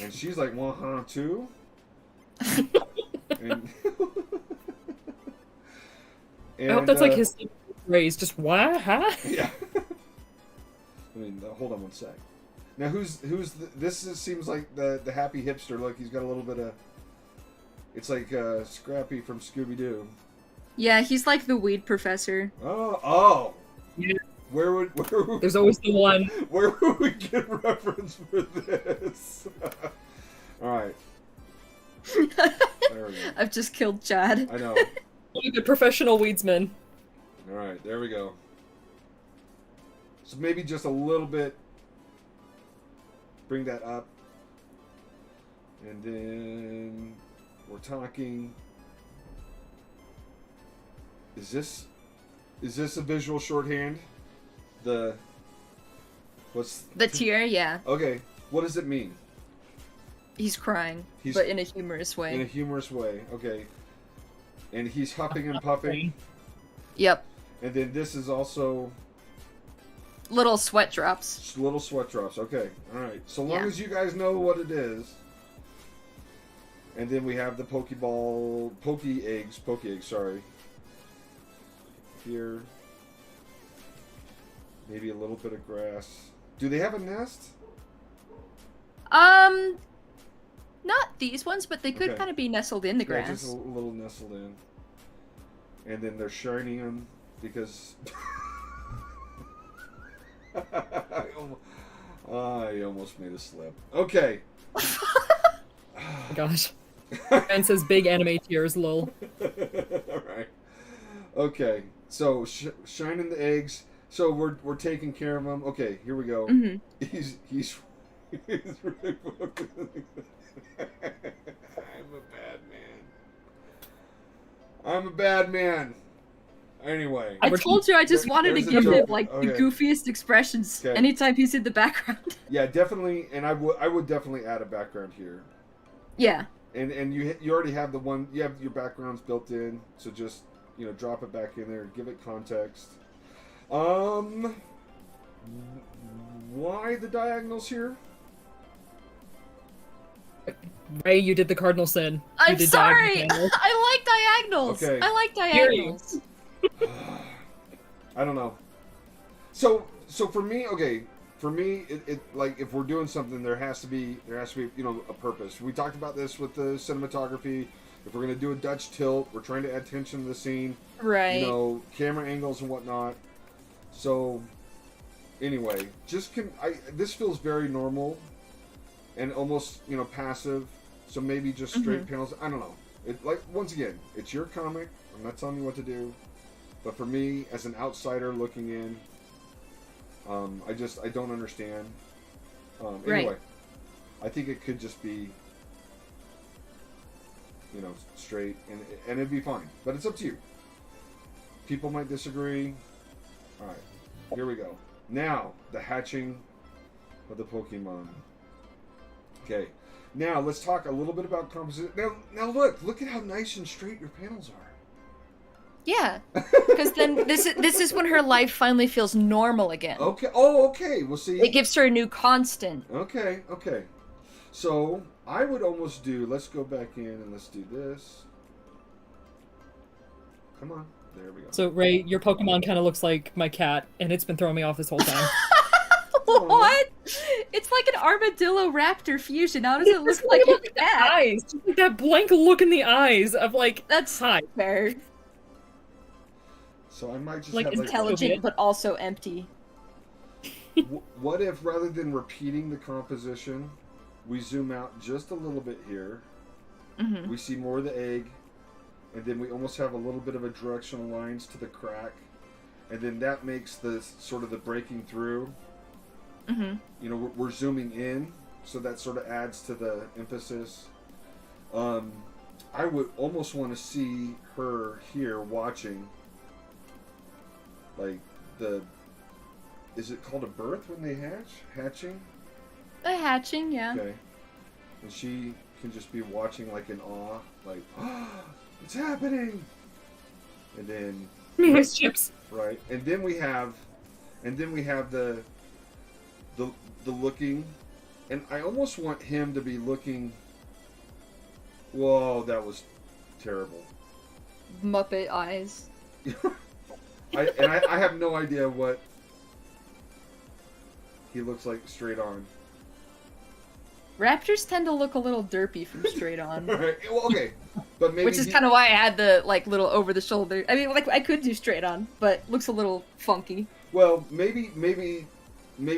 Speaker 1: And she's like, what, huh, too? and
Speaker 2: I hope that's like his phrase. Just what? Huh?
Speaker 1: Yeah. I mean, hold on one sec. Now, seems like the happy hipster look. He's got a little bit of. It's like Scrappy from Scooby Doo.
Speaker 3: Yeah, he's like the weed professor.
Speaker 1: Oh.
Speaker 2: Yeah.
Speaker 1: Where would
Speaker 2: There's always the one.
Speaker 1: Where would we get reference for this? All right. There we go.
Speaker 3: I've just killed Chad.
Speaker 1: I know.
Speaker 2: The professional weedsman.
Speaker 1: All right, there we go. So maybe just a little bit. Bring that up. And then we're talking. Is this a visual shorthand? What's
Speaker 3: The tear, yeah.
Speaker 1: Okay, what does it mean?
Speaker 3: He's crying,
Speaker 1: He's-
Speaker 3: but in a humorous way.
Speaker 1: In a humorous way, okay. And he's huffing and puffing.
Speaker 3: Yep.
Speaker 1: And then this is also
Speaker 3: Little sweat drops.
Speaker 1: little sweat drops. Okay, all right. So long
Speaker 3: Yeah.
Speaker 1: as you guys know what it is. And then we have the pokey eggs, sorry. Here. Maybe a little bit of grass. Do they have a nest?
Speaker 3: Not these ones, but they could
Speaker 1: Okay.
Speaker 3: kind of be nestled in the
Speaker 1: Yeah,
Speaker 3: grass.
Speaker 1: just a little nestled in. And then they're shining them because I almost made a slip. Okay.
Speaker 2: Oh my gosh. And says big anime tears, lol.
Speaker 1: Alright. Okay. So shining the eggs. So we're taking care of them. Okay, here we go.
Speaker 3: Mm-hmm.
Speaker 1: He's really focusing. I'm a bad man. Anyway.
Speaker 3: I told you I just wanted to
Speaker 1: There's a
Speaker 3: give him
Speaker 1: joke.
Speaker 3: like
Speaker 1: Okay.
Speaker 3: the goofiest expressions
Speaker 1: Okay.
Speaker 3: anytime he's in the background.
Speaker 1: Yeah, definitely, and I would definitely add a background here.
Speaker 3: Yeah.
Speaker 1: And you already have you have your backgrounds built in, so just drop it back in there, give it context. Why the diagonals here?
Speaker 2: Ray, you did the cardinal sin. You
Speaker 3: I'm
Speaker 2: did
Speaker 3: sorry.
Speaker 2: diagonal.
Speaker 3: I like diagonals.
Speaker 1: Okay.
Speaker 3: I like
Speaker 2: Hear you.
Speaker 3: diagonals.
Speaker 1: I don't know. So for me, it like if we're doing something, there has to be a purpose. We talked about this with the cinematography. If we're gonna do a Dutch tilt, we're trying to add tension to the scene.
Speaker 3: Right.
Speaker 1: Camera angles and whatnot. So anyway, this feels very normal and almost passive. So maybe just straight panels. I don't know. Once again, it's your comic. I'm not telling you what to do. But for me, as an outsider looking in, I don't understand. Anyway,
Speaker 3: Right.
Speaker 1: I think it could just be, straight, and it'd be fine. But it's up to you. People might disagree. All right, here we go. Now, the hatching of the Pokemon. Okay, now let's talk a little bit about composition. Now look at how nice and straight your panels are.
Speaker 3: Yeah. Because then this is when her life finally feels normal again.
Speaker 1: Okay. Oh, okay. We'll see.
Speaker 3: It gives her a new constant.
Speaker 1: Okay. So I would almost do. Let's go back in and let's do this. Come on. There we go.
Speaker 2: So, Ray, your Pokemon kind of looks like my cat, and it's been throwing me off this whole time.
Speaker 3: What? It's like an armadillo raptor fusion. How does it look like a cat?
Speaker 2: Eyes, just like that blank look in the eyes of like,
Speaker 3: That's
Speaker 2: hi.
Speaker 3: fair.
Speaker 1: So I might just
Speaker 2: Like
Speaker 1: have like.
Speaker 3: Intelligent, but also empty.
Speaker 1: What if rather than repeating the composition, we zoom out just a little bit here.
Speaker 3: Mm-hmm.
Speaker 1: We see more of the egg, and then we almost have a little bit of a directional lines to the crack, and then that makes the sort of the breaking through.
Speaker 3: Mm-hmm.
Speaker 1: You know, we're zooming in, so that sort of adds to the emphasis. I would almost want to see her here watching, like the. Is it called a birth when they hatch? Hatching?
Speaker 3: The hatching, yeah.
Speaker 1: Okay. And she can just be watching like in awe, like, oh, it's happening! And then
Speaker 2: Nice chips.
Speaker 1: right. And then we have the looking, and I almost want him to be looking. Whoa, that was terrible.
Speaker 3: Muppet eyes.
Speaker 1: I have no idea what he looks like straight on.
Speaker 3: Raptors tend to look a little derpy from straight on.
Speaker 1: Right. Well, okay, but maybe
Speaker 3: Which is kind of why I had the like little over the shoulder. I mean, like I could do straight on, but looks a little funky.
Speaker 1: Well, maybe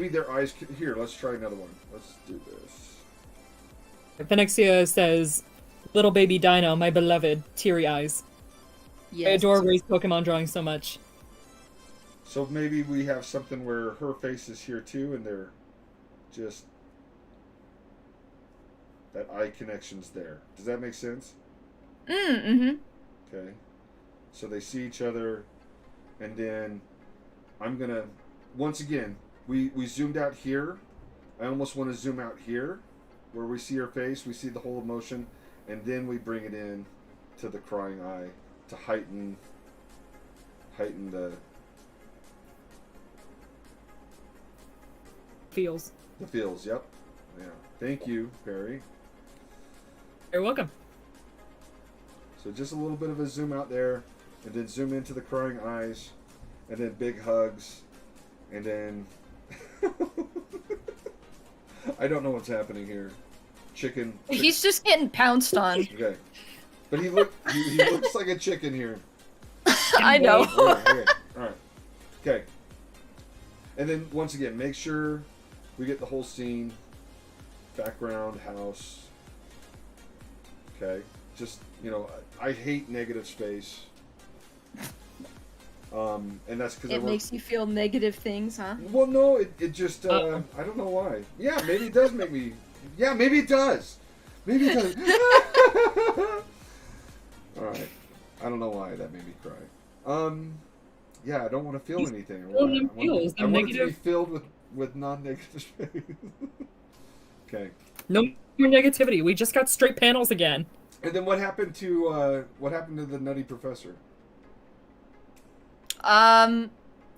Speaker 1: their eyes. Here, let's try another one. Let's do this.
Speaker 2: Phenixia says, "Little baby Dino, my beloved, teary eyes.
Speaker 3: Yes.
Speaker 2: I adore Ray's Pokemon drawing so much."
Speaker 1: So maybe we have something where her face is here too, and they're just that eye connection's there. Does that make sense?
Speaker 3: Mm-hmm.
Speaker 1: Okay. So they see each other, and then I'm gonna once again we zoomed out here. I almost want to zoom out here, where we see her face, we see the whole emotion, and then we bring it in to the crying eye to heighten the
Speaker 2: Feels.
Speaker 1: feels. Yep. Yeah. Thank you, Perry.
Speaker 2: You're welcome.
Speaker 1: So just a little bit of a zoom out there, and then zoom into the crying eyes, and then big hugs, and then I don't know what's happening here. Chicken.
Speaker 3: He's just getting pounced on.
Speaker 1: Okay, but he looks like a chicken here.
Speaker 3: I know.
Speaker 1: Okay. All right. Okay. And then once again, make sure we get the whole scene, background, house. Okay. Just, you know, I hate negative space. And that's because
Speaker 3: It makes you feel negative things, huh?
Speaker 1: Well, no, it just I don't know why. Yeah, maybe it does make me. Yeah, maybe it does. Maybe it does. All right. I don't know why that made me cry. Yeah, I don't want to feel anything. I want it to be filled with non-negative space. Okay.
Speaker 2: No more negativity. We just got straight panels again.
Speaker 1: And then what happened to the Nutty Professor?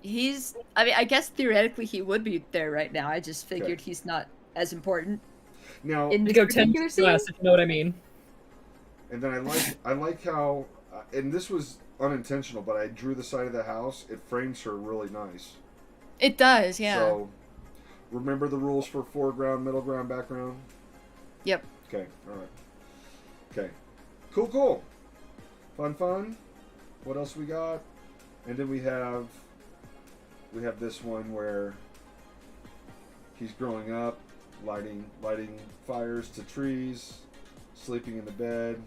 Speaker 3: He's. I mean, I guess theoretically he would be there right now. I just figured
Speaker 1: Okay.
Speaker 3: he's not as important
Speaker 1: Now,
Speaker 3: in
Speaker 2: To
Speaker 3: this
Speaker 2: go 10
Speaker 3: particular scene.
Speaker 2: less, if you know what I mean.
Speaker 1: and then I like how, and this was unintentional, but I drew the side of the house. It frames her really nice.
Speaker 3: It does, yeah.
Speaker 1: So, remember the rules for foreground, middle ground, background?
Speaker 3: Yep.
Speaker 1: Okay, alright. Okay. Cool. Fun. What else we got? And then we have this one where he's growing up, lighting fires to trees, sleeping in the bed.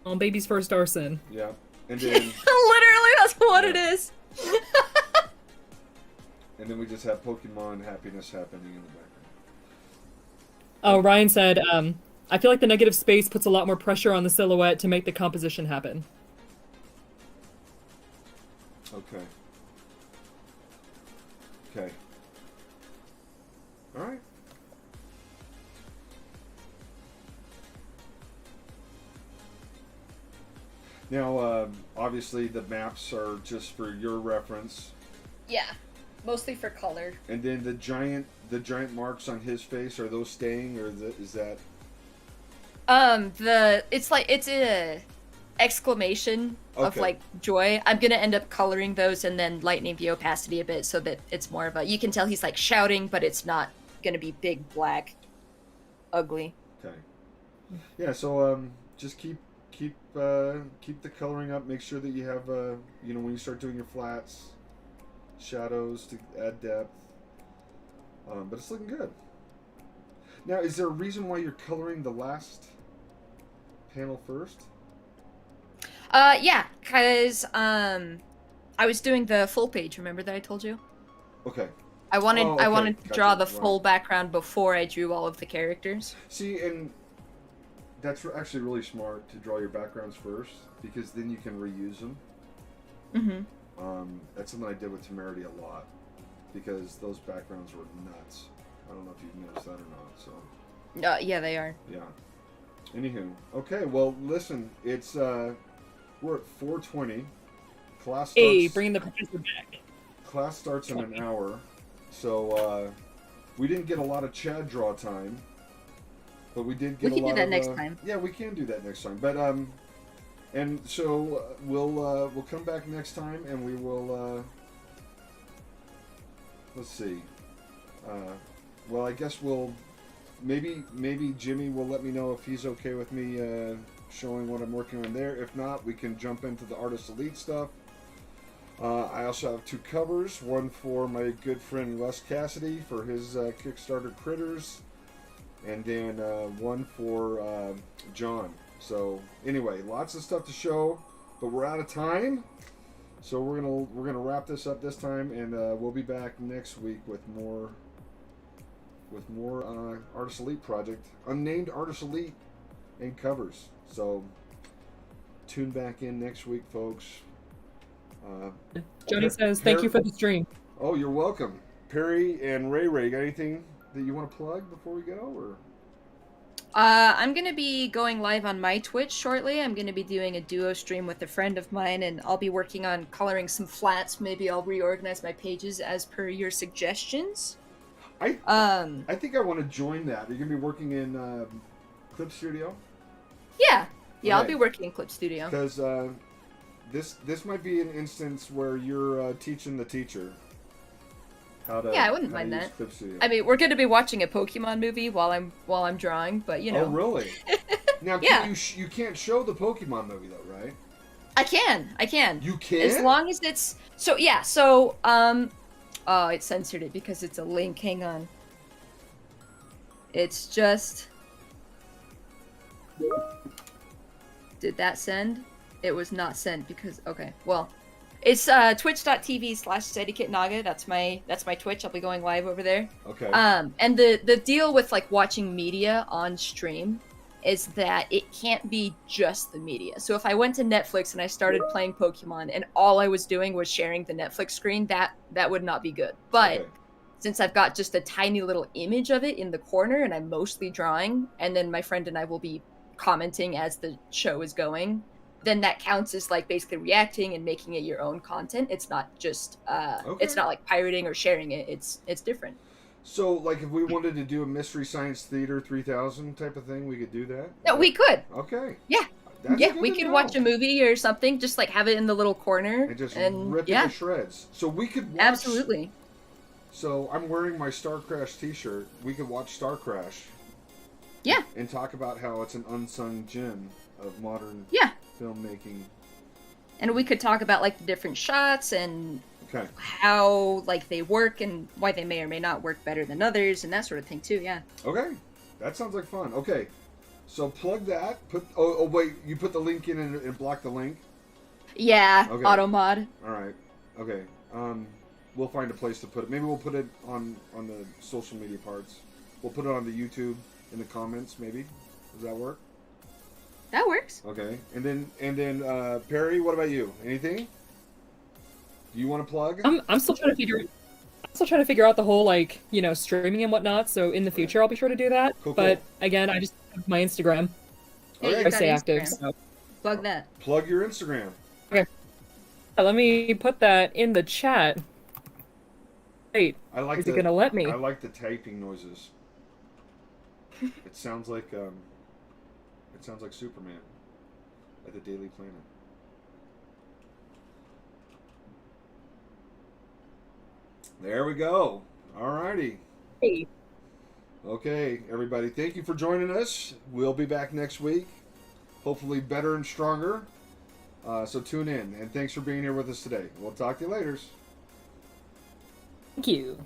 Speaker 2: On baby's first arson.
Speaker 1: Yeah. And then
Speaker 3: Literally, that's what
Speaker 1: Yeah.
Speaker 3: it is.
Speaker 1: and then we just have Pokemon happiness happening in the background.
Speaker 2: Oh, Ryan said, I feel like the negative space puts a lot more pressure on the silhouette to make the composition happen.
Speaker 1: Okay. Alright. Now, obviously the maps are just for your reference.
Speaker 3: Yeah, mostly for color.
Speaker 1: And then the giant marks on his face, are those staying, or is that?
Speaker 3: exclamation of
Speaker 1: Okay.
Speaker 3: like joy. I'm gonna end up coloring those and then lightening the opacity a bit so that it's more of a, you can tell he's like shouting, but it's not gonna be big, black, ugly.
Speaker 1: Okay. Yeah. So just keep the coloring up. Make sure that you have when you start doing your flats, shadows to add depth. But it's looking good. Now, is there a reason why you're coloring the last panel first?
Speaker 3: Yeah, because I was doing the full page, remember that I told you?
Speaker 1: Okay.
Speaker 3: I wanted
Speaker 1: Oh,
Speaker 3: I
Speaker 1: okay.
Speaker 3: wanted to draw
Speaker 1: Gotcha.
Speaker 3: the full background before I drew all of the characters.
Speaker 1: See, and that's actually really smart to draw your backgrounds first, because then you can reuse them. That's something I did with Temerity a lot, because those backgrounds were nuts. I don't know if you've noticed that or not. So.
Speaker 3: Yeah, they are.
Speaker 1: Yeah. Anywho, okay. Well, listen, it's we're at 4:20. Class starts.
Speaker 2: Hey, bringing the professor back.
Speaker 1: Class starts in an hour, so we didn't get a lot of Chad draw time, but we did get a lot of.
Speaker 3: We can do that next time.
Speaker 1: Yeah, we can do that next time. But and so we'll come back next time, and we will. Let's see. Well, I guess we'll maybe Jimmy will let me know if he's okay with me showing what I'm working on there. If not, we can jump into the Artist Elite stuff. I also have 2 covers, one for my good friend Wes Cassidy for his Kickstarter Critters, and then one for John. So anyway, lots of stuff to show, but we're out of time. So we're gonna wrap this up this time, and we'll be back next week with more Artist Elite project, unnamed Artist Elite, and covers. So tune back in next week, folks.
Speaker 2: Jody says, thank you for the stream.
Speaker 1: Oh, you're welcome. Perry and Ray, got anything that you want to plug before we go, or?
Speaker 3: I'm gonna be going live on my Twitch shortly. I'm gonna be doing a duo stream with a friend of mine, and I'll be working on coloring some flats. Maybe I'll reorganize my pages as per your suggestions.
Speaker 1: I think I want to join that. You're gonna be working in Clip Studio.
Speaker 3: Yeah, I'll
Speaker 1: Okay.
Speaker 3: be working in Clip Studio.
Speaker 1: Because this might be an instance where you're teaching the teacher how to.
Speaker 3: Yeah, I wouldn't
Speaker 1: how to
Speaker 3: mind
Speaker 1: use
Speaker 3: that.
Speaker 1: Clip Studio.
Speaker 3: I mean, we're gonna be watching a Pokemon movie while I'm drawing, but you know.
Speaker 1: Oh, really? Now,
Speaker 3: Yeah.
Speaker 1: you can't show the Pokemon movie though, right?
Speaker 3: I can.
Speaker 1: You can.
Speaker 3: As long as it's so oh, it censored it because it's a link. Hang on. It's just. Did that send? It was not sent because okay. Well, it's twitch.tv/SteadyKitNaga. That's my Twitch. I'll be going live over there.
Speaker 1: Okay.
Speaker 3: And the deal with like watching media on stream is that it can't be just the media. So if I went to Netflix and I started playing Pokemon and all I was doing was sharing the Netflix screen, that would not be good. But
Speaker 1: Okay.
Speaker 3: since I've got just a tiny little image of it in the corner and I'm mostly drawing, and then my friend and I will be commenting as the show is going, then that counts as like basically reacting and making it your own content. It's not just it's not like pirating or sharing it. It's different.
Speaker 1: So, like, if we wanted to do a Mystery Science Theater 3000 type of thing, we could do that?
Speaker 3: No, we could.
Speaker 1: Okay.
Speaker 3: Yeah.
Speaker 1: That's
Speaker 3: Yeah,
Speaker 1: good
Speaker 3: we
Speaker 1: to
Speaker 3: could
Speaker 1: know.
Speaker 3: watch a movie or something, just like have it in the little corner
Speaker 1: And just
Speaker 3: and
Speaker 1: rip it
Speaker 3: yeah,
Speaker 1: to shreds. So we could watch...
Speaker 3: absolutely.
Speaker 1: So I'm wearing my Star Crash t-shirt. We could watch Star Crash.
Speaker 3: Yeah.
Speaker 1: And talk about how it's an unsung gem of modern
Speaker 3: Yeah.
Speaker 1: filmmaking.
Speaker 3: And we could talk about like the different shots and
Speaker 1: Okay.
Speaker 3: how like they work and why they may or may not work better than others and that sort of thing too. Yeah.
Speaker 1: Okay. That sounds like fun. Okay. So plug that. Oh wait, you put the link in and block the link?
Speaker 3: Yeah.
Speaker 1: Okay.
Speaker 3: Auto mod.
Speaker 1: All right. Okay. We'll find a place to put it. Maybe we'll put it on the social media parts. We'll put it on the YouTube in the comments. Maybe. Does that work?
Speaker 3: That works.
Speaker 1: Okay. And then Perry, what about you? Anything? Do you want to plug?
Speaker 2: I'm still trying to figure out the whole like streaming and whatnot. So in the future, I'll be sure to do that.
Speaker 1: Cool,
Speaker 2: But
Speaker 1: cool.
Speaker 2: again, I just have my Instagram.
Speaker 3: Yeah,
Speaker 1: Okay.
Speaker 3: you've
Speaker 2: I
Speaker 3: got
Speaker 2: stay active.
Speaker 3: Instagram.
Speaker 2: So
Speaker 3: Plug that.
Speaker 1: Plug your Instagram.
Speaker 2: let me put that in the chat. Wait,
Speaker 1: I like
Speaker 2: is it gonna let me?
Speaker 1: I like the typing noises. It sounds like Superman. at the Daily Planet. There we go. Alrighty.
Speaker 2: Hey.
Speaker 1: Okay, everybody, thank you for joining us. We'll be back next week, hopefully better and stronger. So tune in, and thanks for being here with us today. We'll talk to you later.
Speaker 2: Thank you.